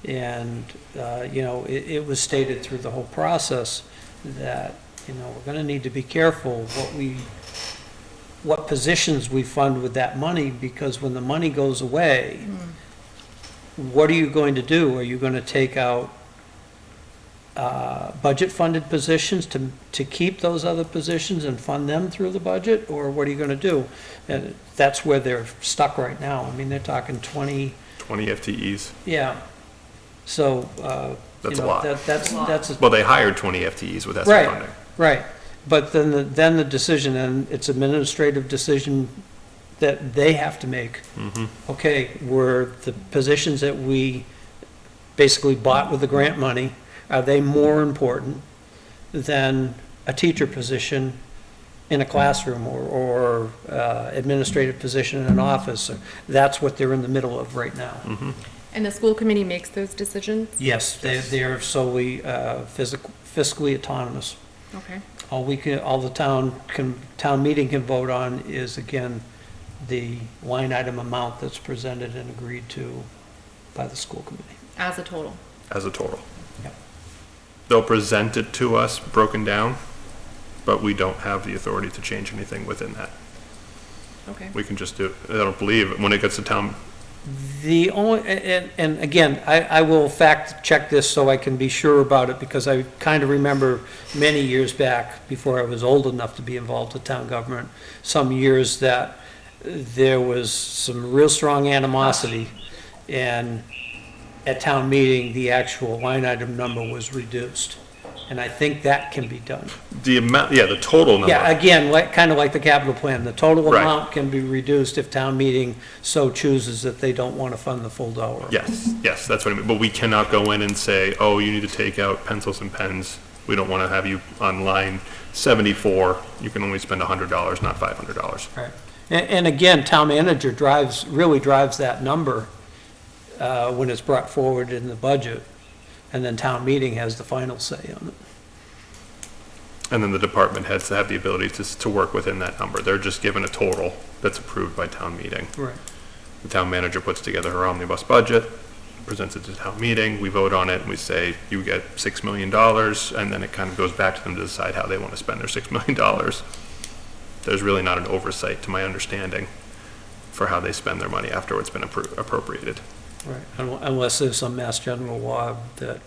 and, you know, it was stated through the whole process that, you know, we're going to need to be careful what positions we fund with that money, because when the money goes away, what are you going to do? Are you going to take out budget-funded positions to keep those other positions and fund them through the budget, or what are you going to do? And that's where they're stuck right now. I mean, they're talking 20, 20 FTEs. yeah. So, you That's a know, lot. that's, Well, they hired 20 FTEs with ESSER Right. funding. right. But then the decision, and it's administrative decision that they have to make. Okay, were the positions that we basically bought with the grant money, are they more important than a teacher position in a classroom or administrative position in an office? That's what they're in the middle of right now. And the school committee makes those decisions? Yes, they're solely fiscally autonomous. Okay. All the town meeting can vote on is, again, the line item amount that's presented and agreed to by the school committee. As a total? As a total. Yep. They'll present it to us broken down, but we don't have the authority to change anything within that. Okay. We can just do, I don't believe, when it gets to town, The only, and again, I will fact check this so I can be sure about it, because I kind of remember many years back, before I was old enough to be involved with town government, some years that there was some real strong animosity, and at town meeting, the actual line item number was reduced. And I think that can be done. the amount, yeah, the total number. Yeah, again, kind of like the capital plan, the total Right. amount can be reduced if town meeting so chooses that they don't want to fund the full dollar. Yes, that's what I mean, but we cannot go in and say, oh, you need to take out pencils and pens. We don't want to have you on line 74, you can only spend $100, not $500. Right. And again, town manager really drives that number when it's brought forward in the budget, and then town meeting has the final say on it. And then the department heads have the ability to work within that number. They're just given a total that's approved by town meeting. Right. The town manager puts together her omnibus budget, presents it to town meeting, we vote on it, and we say, you get $6 million, and then it kind of goes back to them to decide how they want to spend their $6 million. There's really not an oversight, to my understanding, for how they spend their money after it's been appropriated. Right, unless there's some mass general law that,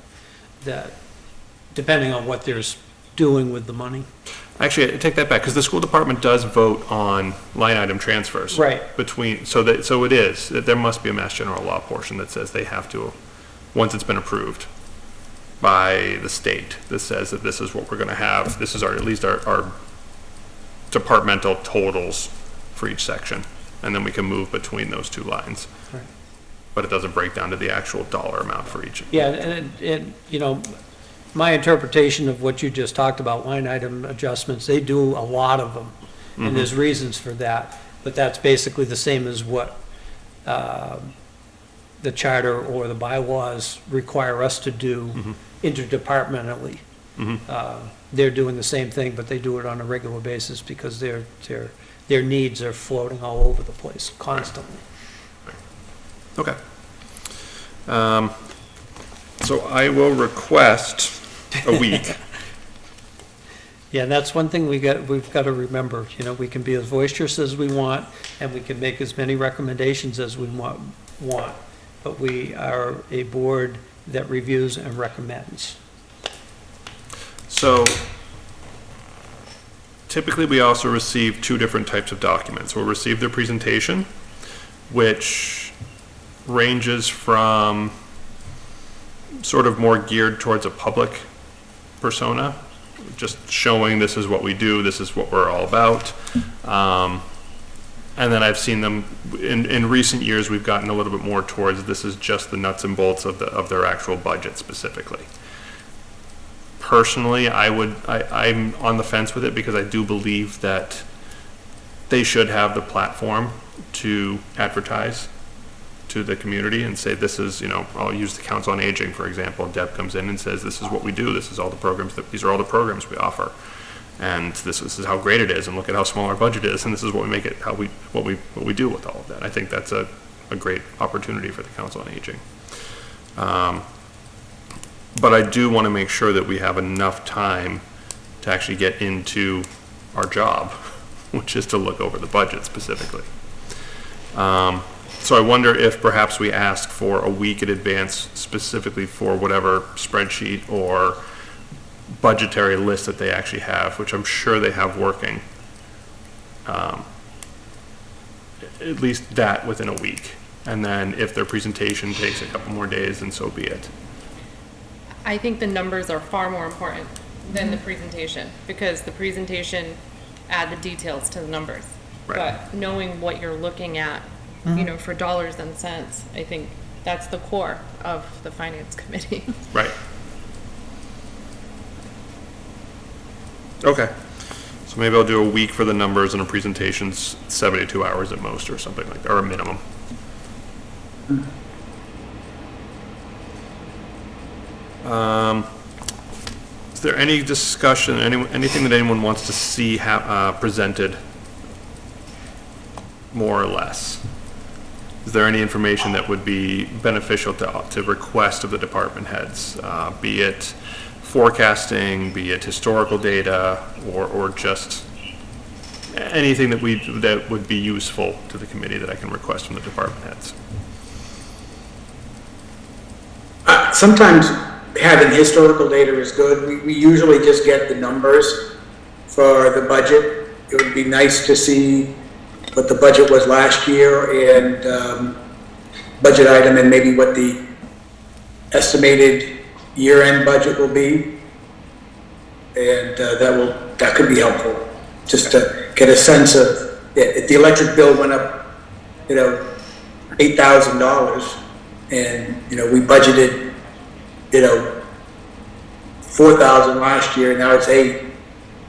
depending on what they're doing with the money. Actually, I take that back, because the school department does vote on line item transfers. Right. So it is, there must be a mass general law portion that says they have to, once it's been approved by the state, that says that this is what we're gonna have, this is at least our departmental totals for each section, and then we can move between those two lines. Right. but it doesn't break down to the actual dollar amount for each. Yeah, and, you know, my interpretation of what you just talked about, line item adjustments, they do a lot of them, and there's reasons for that, but that's basically the same as what the charter or the bylaws require us to do interdepartmentally. They're doing the same thing, but they do it on a regular basis because their needs are floating all over the place constantly. Okay. So I will request a week. Yeah, and that's one thing we've got to remember, you know, we can be as boisterous as we want, and we can make as many recommendations as we want, but we are a board that reviews and recommends. So typically, we also receive two different types of documents. We'll receive their presentation, which ranges from sort of more geared towards a public persona, just showing this is what we do, this is what we're all about. And then I've seen them, in recent years, we've gotten a little bit more towards this is just the nuts and bolts of their actual budget specifically. Personally, I'm on the fence with it because I do believe that they should have the platform to advertise to the community and say, this is, you know, I'll use the Council on Aging, for example. Deb comes in and says, this is what we do. This is all the programs these are all the programs we offer. And this is how great it is. And look at how small our budget is. And this is what we make it, what we do with all of that. I think that's a great opportunity for the Council on Aging. But I do want to make sure that we have enough time to actually get into our job, which is to look over the budget specifically. So I wonder if perhaps we ask for a week in advance specifically for whatever spreadsheet or budgetary list that they actually have, which I'm sure they have working. At least that within a week. And then if their presentation takes a couple more days, then so be it. I think the numbers are far more important than the presentation, because the presentation add the details to the numbers. Right. But knowing what you're looking at, you know, for dollars and cents, I think that's the core of the finance committee. Right. Okay. So maybe I'll do a week for the numbers and a presentation's 72 hours at most or something like that, or a minimum. Is there any discussion, anything that anyone wants to see presented, more or less? Is there any information that would be beneficial to request of the department heads, be it forecasting, be it historical data, or just anything that would be useful to the committee that I can request from the department heads? Sometimes having historical data is good. We usually just get the numbers for the budget. It would be nice to see what the budget was last year and budget item and maybe what the estimated year-end budget will be. And that could be helpful, just to get a sense of, if the electric bill went up, you know, $8,000 and, you know, we budgeted, you know, $4,000 last year, and now it's $8,000.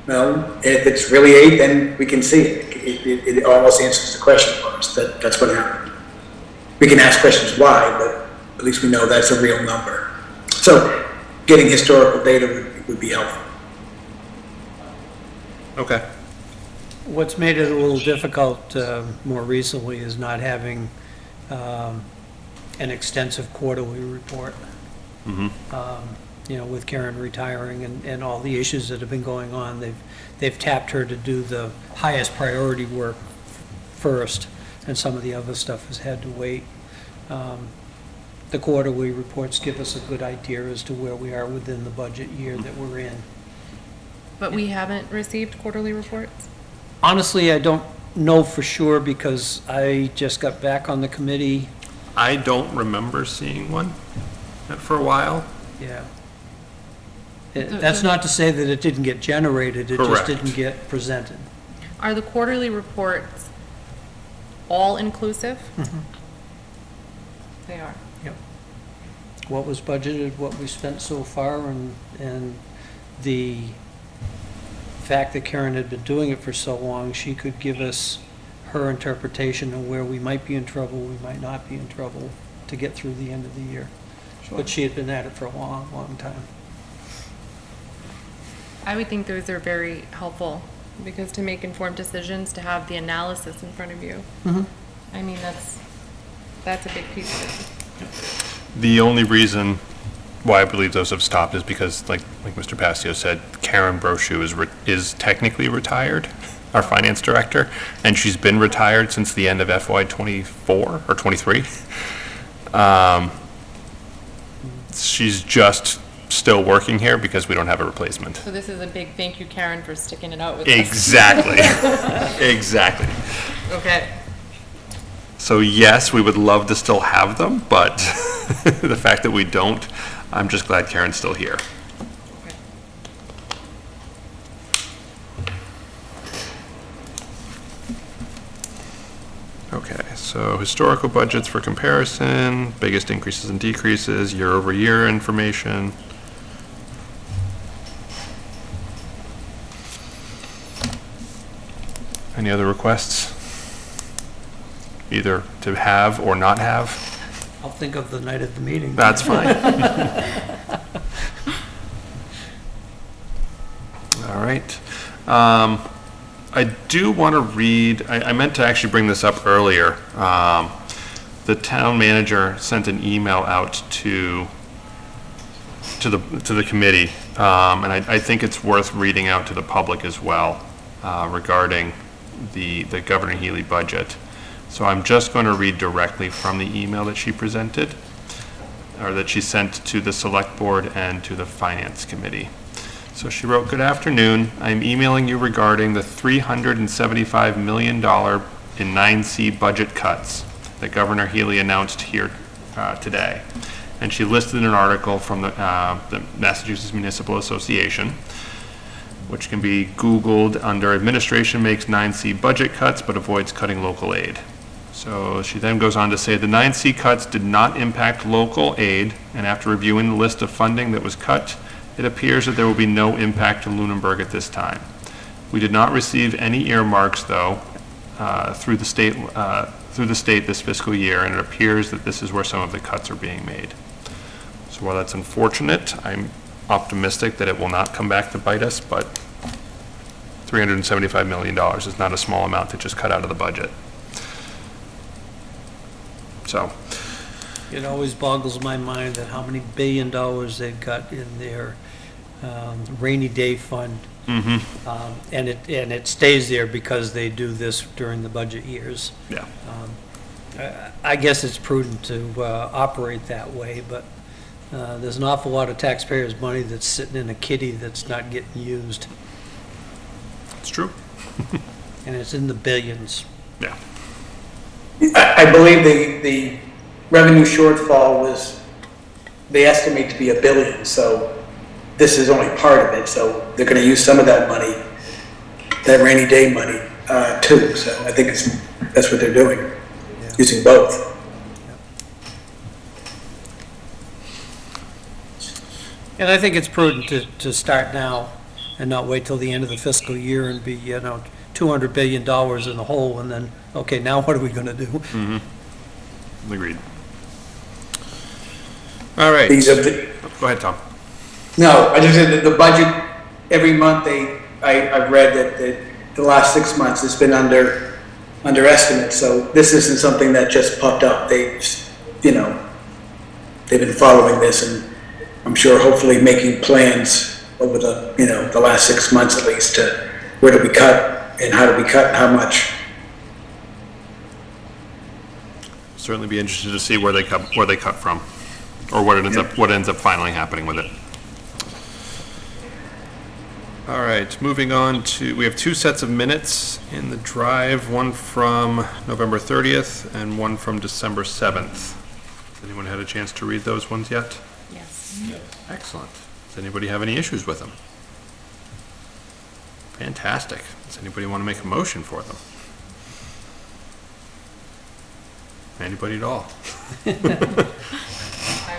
Well, if it's really $8,000, then we can see it. It almost answers the question for us. That's what happened. We can ask questions why, but at least we know that's a real number. So getting historical data would be helpful. Okay. What's made it a little difficult more recently is not having an extensive quarterly report. You know, with Karen retiring and all the issues that have been going on, they've tapped her to do the highest priority work first, and some of the other stuff has had to wait. The quarterly reports give us a good idea as to where we are within the budget year that we're in. But we haven't received quarterly reports? Honestly, I don't know for sure because I just got back on the committee. I don't remember seeing one for a while. Yeah. That's not to say that it didn't get generated, it just Correct. didn't get presented. Are the quarterly reports all inclusive? They are. What was budgeted, what we spent so far, and the fact that Karen had been doing it for so long, she could give us her interpretation of where we might be in trouble, we might not be in trouble to get through the end of the year. But she had been at it for a long, long time. I would think those are very helpful, because to make informed decisions, to have the analysis in front of you. I mean, that's a big piece of it. The only reason why I believe those have stopped is because, like Mr. Pastio said, Karen Brochu is technically retired, our finance director, and she's been retired since the end of FY '24 or '23. She's just still working here because we don't have a replacement. So this is a big thank you, Karen, for sticking it out with us. Exactly. Exactly. Okay. So yes, we would love to still have them, but the fact that we don't, I'm just glad Karen's still here. Okay. Okay, so historical budgets for comparison, biggest increases and decreases, year-over-year information. Any other requests? Either to have or not have? I'll think of the night of the meeting. That's fine. All right. I do want to read, I meant to actually bring this up earlier. The town manager sent an email out to the committee, and I think it's worth reading out to the public as well, regarding the Governor Healy budget. So I'm just going to read directly from the email that she presented, or that she sent to the Select Board and to the Finance Committee. So she wrote, "Good afternoon. I'm emailing you regarding the $375 million in 9C budget cuts that Governor Healy announced here today." And she listed an article from the Massachusetts Municipal Association, which can be Googled under "Administration makes 9C budget cuts but avoids cutting local aid." So she then goes on to say the 9C cuts did not impact local aid, and after reviewing the list of funding that was cut, it appears that there will be no impact to Lunenburg at this time. We did not receive any earmarks, though, through the state this fiscal year, and it appears that this is where some of the cuts are being made. So while that's unfortunate, I'm optimistic that it will not come back to bite us, but $375 million is not a small amount to just cut out of the budget. So, It always boggles my mind that how many $1 billion they've got in their rainy day fund. And it stays there because they do this during the budget years. yeah. I guess it's prudent to operate that way, but there's an awful lot of taxpayers' money that's sitting in a kitty that's not getting used, It's true. and it's in the billions. Yeah. I believe the revenue shortfall was, they estimate to be $1 billion, so this is only part of it, so they're gonna use some of that money, that rainy day money, too, so I think that's what they're doing, using both. And I think it's prudent to start now and not wait till the end of the fiscal year and be, $200 billion in the hole, and then, okay, now what are we gonna do? Agreed. All right. These are the, Go ahead, Tom. no, I just said that the budget, every month I've read that the last 6 months it's been underestimated, so this isn't something that just popped up. They've been following this, and I'm sure hopefully making plans over the last 6 months at least to where do we cut and how do we cut and how much. Certainly be interested to see where they cut from, or what ends up finally happening with it. All right, moving on to, we have 2 sets of minutes in the drive, one from November 30th and one from December 7th. Has anyone had a chance to read those ones yet? Yes. Excellent. Does anybody have any issues with them? Fantastic. Does anybody want to make a motion for them? Anybody at all?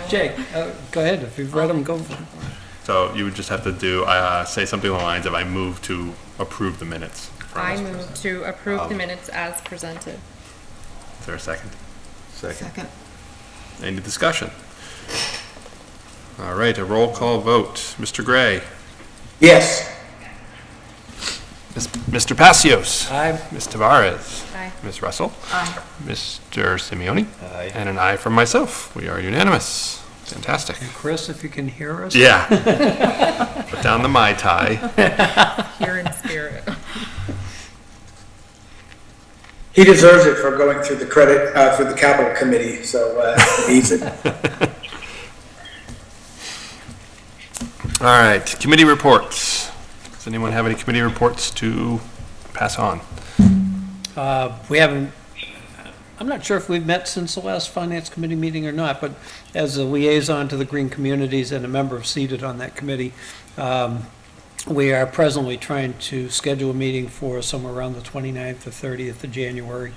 Jake, go ahead, if you've read them, go. So you would just have to do, say something along the lines of, I move to approve the minutes. from I this move person. to approve the minutes as presented. Is there a second? Second. Any discussion? All right, a roll call vote. Mr. Gray? Yes. Mr. Passios? Aye. Ms. Tavares? Aye. Ms. Russell? Aye. Mr. Simeoni? Aye. And an aye from myself. We are unanimous. Fantastic. Chris, if you can hear us? Yeah. Put down the Mai Tai. Here in spirit. He deserves it for going through the credit, for the capital committee, so, he needs it. All right, committee reports. Does anyone have any committee reports to pass on? We haven't, I'm not sure if we've met since the last finance committee meeting or not, but as a liaison to the green communities and a member seated on that committee, we are presently trying to schedule a meeting for somewhere around the 29th or 30th of January.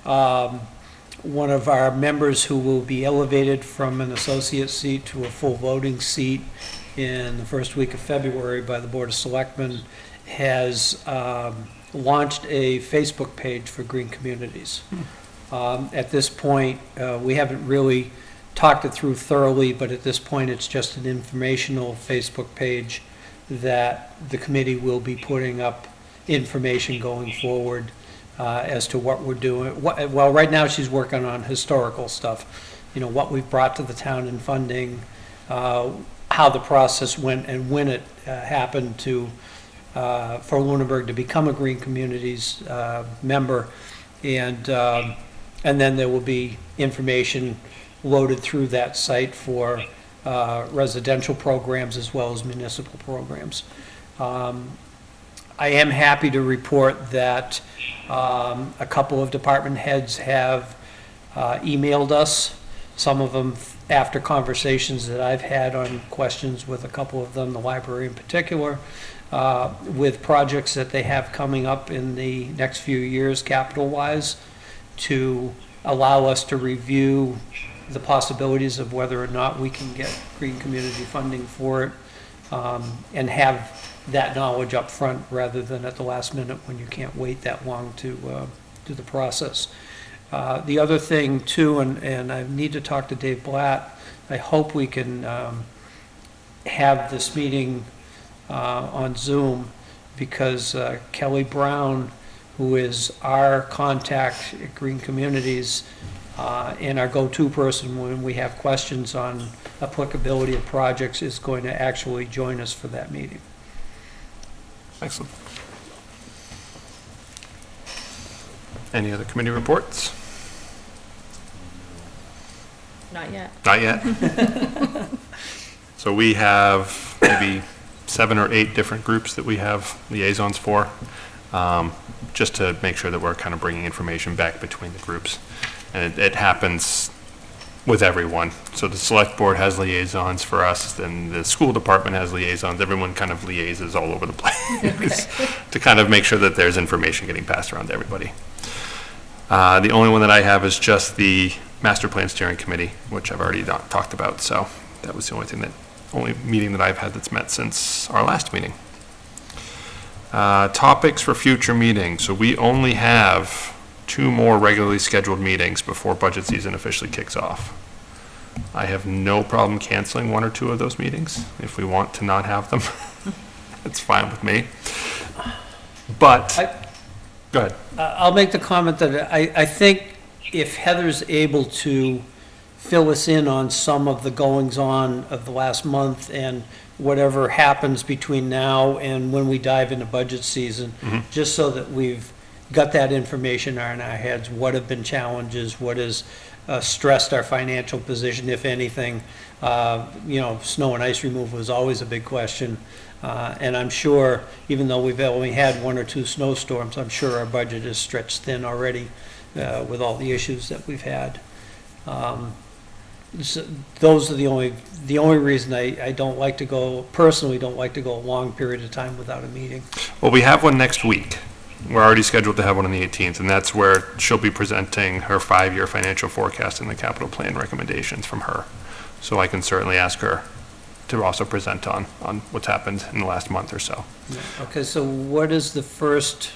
One of our members who will be elevated from an associate seat to a full voting seat in the first week of February by the Board of Selectmen has launched a Facebook page for green communities. At this point, we haven't really talked it through thoroughly, but at this point, it's just an informational Facebook page that the committee will be putting up information going forward as to what we're doing. Well, right now, she's working on historical stuff, you know, what we've brought to the town in funding, how the process went and when it happened to, for Lunenburg to become a Green Communities member. And then there will be information loaded through that site for residential programs as well as municipal programs. I am happy to report that a couple of department heads have emailed us, some of them after conversations that I've had on questions with a couple of them, the library in particular, with projects that they have coming up in the next few years capital-wise, to allow us to review the possibilities of whether or not we can get green community funding for it, and have that knowledge up front rather than at the last minute when you can't wait that long to do the process. The other thing too, and I need to talk to Dave Blatt, I hope we can have this meeting on Zoom, because Kelly Brown, who is our contact at Green Communities, and our go-to person when we have questions on applicability of projects, is going to actually join us for that meeting. Excellent. Any other committee reports? Not yet. Not yet? So we have maybe 7 or 8 different groups that we have liaisons for, just to make sure that we're kind of bringing information back between the groups. And it happens with everyone. So the select board has liaisons for us, then the school department has liaisons. Everyone kind of liaises all over the place to kind of make sure that there's information getting passed around to everybody. The only one that I have is just the master plan steering committee, which I've already talked about. So that was the only meeting that I've had that's met since our last meeting. Topics for future meetings. So we only have 2 more regularly scheduled meetings before budget season officially kicks off. I have no problem canceling 1 or 2 of those meetings if we want to not have them. It's fine with me. But, go ahead. I'll make the comment that I think if Heather's able to fill us in on some of the goings-on of the last month and whatever happens between now and when we dive into budget season, just so that we've got that information in our heads, what have been challenges, what has stressed our financial position, if anything. Snow and ice removal is always a big question. And I'm sure, even though we've only had 1 or 2 snowstorms, I'm sure our budget is stretched thin already with all the issues that we've had. So those are the only reason I don't like to go, personally don't like to go a long period of time without a meeting. Well, we have one next week. We're already scheduled to have one on the 18th, and that's where she'll be presenting her 5-year financial forecast and the capital plan recommendations from her. So I can certainly ask her to also present on what's happened in the last month or so. Okay, so what is the first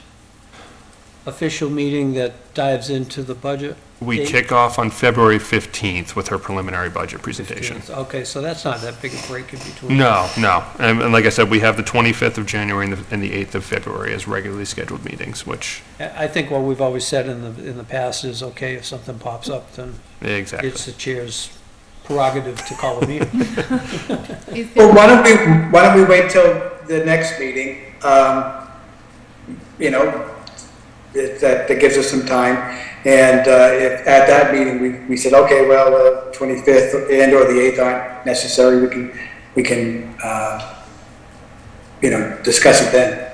official meeting that dives into the budget? We date? kick off on February 15th with her preliminary budget presentation. Okay, so that's not that big a break in between. No, no. And like I said, we have the 25th of January and the 8th of February as regularly scheduled meetings, which, I think what we've always said in the past is, okay, if something pops up, then exactly. it's the chair's prerogative to call a meeting. Well, why don't we wait till the next meeting? You know, that gives us some time. And if at that meeting, we said, okay, well, 25th and or the 8th aren't necessary, we can you know, discuss it then.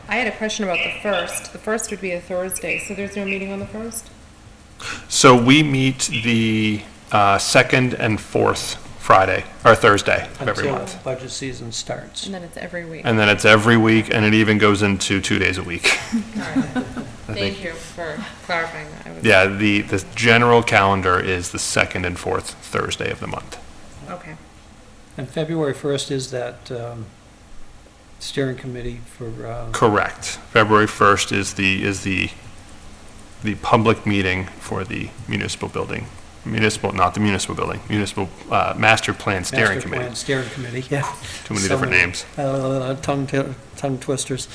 I had a question about the first. The first would be a Thursday, so there's no meeting on the first? So we meet the second and fourth Friday, or Thursday of every Until month. budget season starts. And then it's every week. And then it's every week, and it even goes into 2 days a week. Thank you for clarifying that. I was- Yeah, the general calendar is the second and fourth Thursday of the month. Okay. And February 1st is that steering committee for, Correct. February 1st is the public meeting for the municipal building. Not the municipal building, municipal master plan steering master committee. plan steering committee, yeah. Too many So different names. Tongue twisters.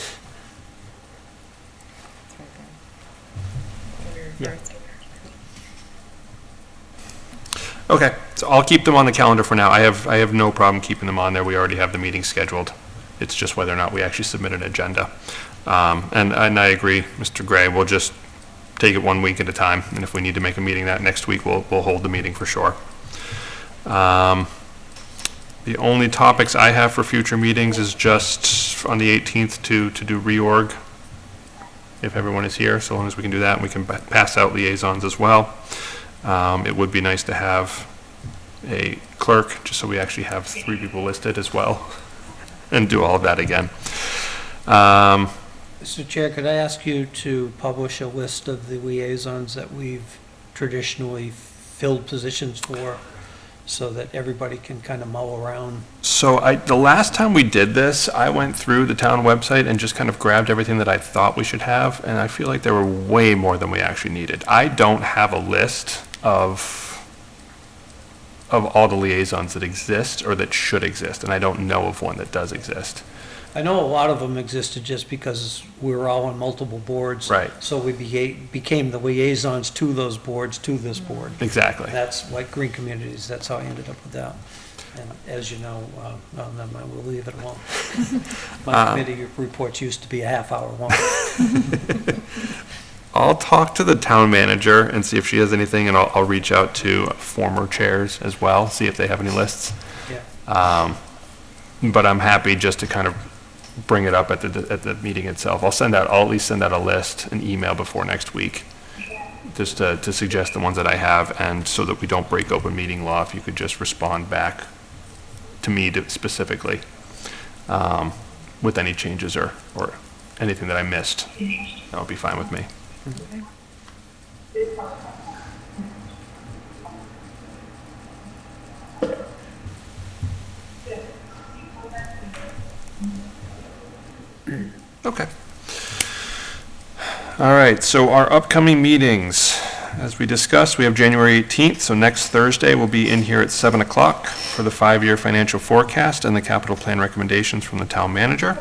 It's right there. February 1st. Okay, so I'll keep them on the calendar for now. I have no problem keeping them on there. We already have the meeting scheduled. It's just whether or not we actually submit an agenda. And I agree, Mr. Gray, we'll just take it 1 week at a time. And if we need to make a meeting that next week, we'll hold the meeting for sure. The only topics I have for future meetings is just on the 18th to do reorg, if everyone is here, so long as we can do that, and we can pass out liaisons as well. It would be nice to have a clerk, just so we actually have 3 people listed as well, and do all of that again. Mr. Chair, could I ask you to publish a list of the liaisons that we've traditionally filled positions for, so that everybody can kind of mull around? So the last time we did this, I went through the town website and just kind of grabbed everything that I thought we should have, and I feel like there were way more than we actually needed. I don't have a list of all the liaisons that exist or that should exist, and I don't know of one that does exist. I know a lot of them existed just because we were all on multiple boards. Right. So we became the liaisons to those boards, to this board. Exactly. That's like Green Communities, that's how I ended up with that. And as you know, well, never mind, we'll leave it alone. My committee reports used to be a half-hour long. I'll talk to the town manager and see if she has anything, and I'll reach out to former chairs as well, see if they have any lists. Yeah. But I'm happy just to kind of bring it up at the meeting itself. I'll at least send out a list, an email before next week, just to suggest the ones that I have, and so that we don't break open meeting law, if you could just respond back to me specifically with any changes or anything that I missed. That would be fine with me. Okay. All right, so our upcoming meetings, as we discussed, we have January 18th, so next Thursday, we'll be in here at 7 o'clock for the 5-year financial forecast and the capital plan recommendations from the town manager.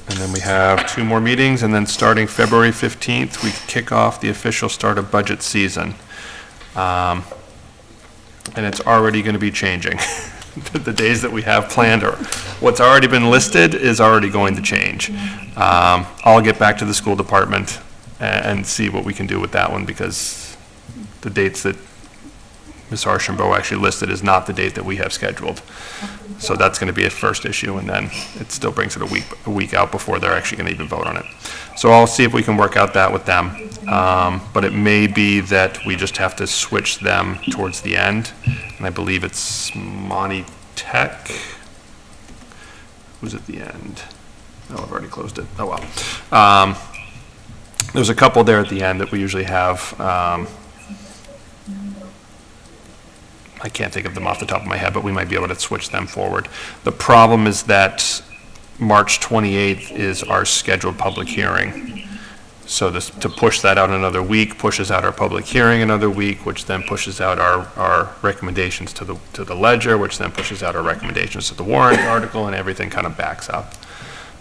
And then we have 2 more meetings, and then starting February 15th, we kick off the official start of budget season. And it's already going to be changing. The days that we have planned, or what's already been listed is already going to change. I'll get back to the school department and see what we can do with that one, because the dates that Ms. Archambault actually listed is not the date that we have scheduled. So that's going to be a first issue, and then it still brings it a week out before they're actually going to even vote on it. So I'll see if we can work out that with them. But it may be that we just have to switch them towards the end, and I believe it's Monty Tech. Who's at the end? Oh, I've already closed it. Oh, well. There's a couple there at the end that we usually have. I can't think of them off the top of my head, but we might be able to switch them forward. The problem is that March 28th is our scheduled public hearing. So this, to push that out another week, pushes out our public hearing another week, which then pushes out our recommendations to the ledger, which then pushes out our recommendations to the warrant article, and everything kind of backs up.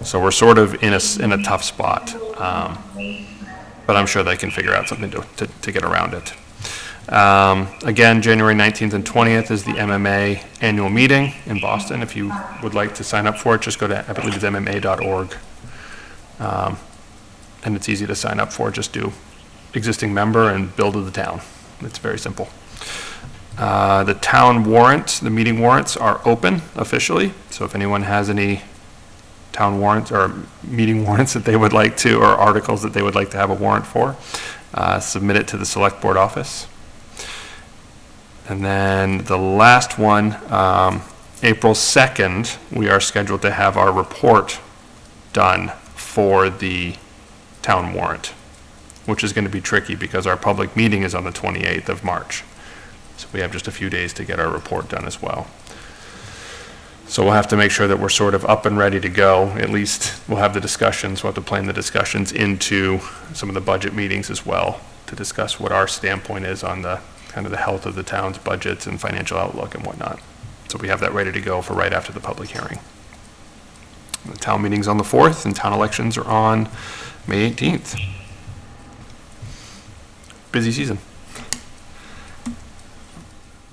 So we're sort of in a tough spot. But I'm sure they can figure out something to get around it. Again, January 19th and 20th is the MMA annual meeting in Boston. If you would like to sign up for it, just go to, I believe it's MMA.org. And it's easy to sign up for. Just do existing member and bill to the town. It's very simple. The town warrant, the meeting warrants are open officially. So if anyone has any town warrants or meeting warrants that they would like to, or articles that they would like to have a warrant for, submit it to the select board office. And then the last one, April 2nd, we are scheduled to have our report done for the town warrant, which is going to be tricky because our public meeting is on the 28th of March. So we have just a few days to get our report done as well. So we'll have to make sure that we're sort of up and ready to go. At least we'll have the discussions, we'll have to plan the discussions into some of the budget meetings as well to discuss what our standpoint is on the kind of the health of the town's budgets and financial outlook and whatnot. So we have that ready to go for right after the public hearing. The town meeting's on the 4th and town elections are on May 18th. Busy season.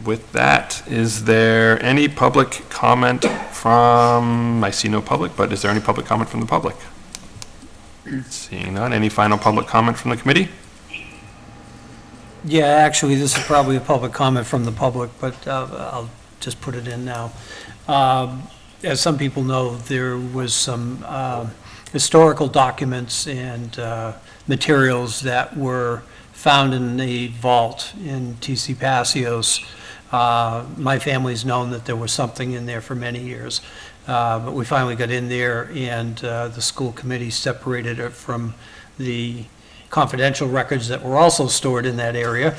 With that, is there any public comment from, I see no public, but is there any public comment from the public? Seeing none, any final public comment from the committee? Yeah, actually, this is probably a public comment from the public, but I'll just put it in now. As some people know, there was some historical documents and materials that were found in the vault in TC Passios. My family's known that there was something in there for many years, but we finally got in there, and the school committee separated it from the confidential records that were also stored in that area,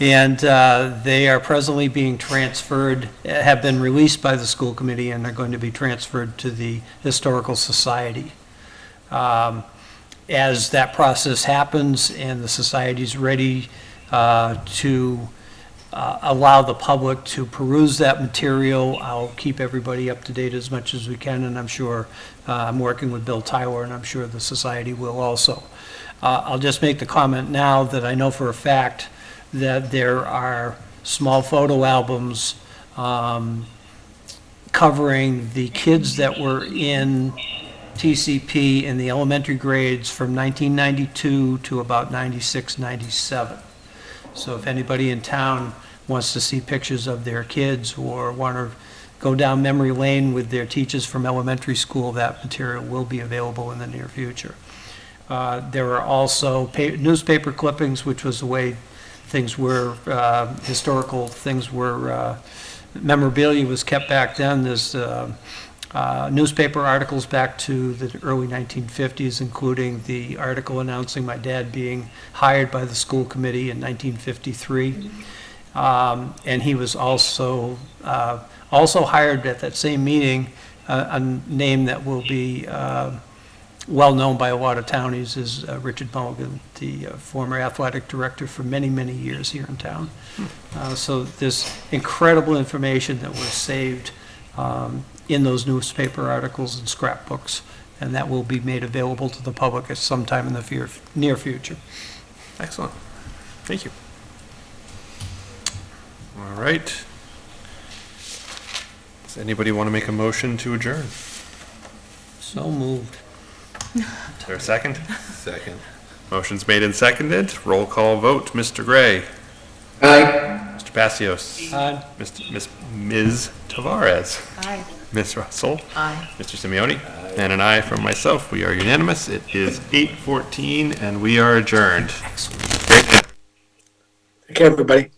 and they are presently being transferred, have been released by the school committee, and are going to be transferred to the Historical Society. As that process happens and the society's ready to allow the public to peruse that material, I'll keep everybody up to date as much as we can, and I'm sure I'm working with Bill Tyler, and I'm sure the society will also. I'll just make the comment now that I know for a fact that there are small photo albums covering the kids that were in TCP in the elementary grades from 1992 to about 96, 97. So if anybody in town wants to see pictures of their kids or want to go down memory lane with their teachers from elementary school, that material will be available in the near future. There are also newspaper clippings, which was the way things were, historical things were, memorabilia was kept back then. There's newspaper articles back to the early 1950s, including the article announcing my dad being hired by the school committee in 1953. And he was also hired at that same meeting, a name that will be well known by a lot of townies is Richard Mulligan, the former athletic director for many, many years here in town. So there's incredible information that was saved in those newspaper articles and scrapbooks, and that will be made available to the public at some time in the near future. Excellent. Thank you. All right. Does anybody want to make a motion to adjourn? So moved. Is there a second? Second. Motion's made and seconded. Roll call vote. Mr. Gray. Aye. Mr. Passios. Aye. Ms. Tavares. Aye. Ms. Russell. Aye. Mr. Simeoni. And an aye from myself. We are unanimous. It is 8:14 and we are adjourned. Great. Take care, everybody.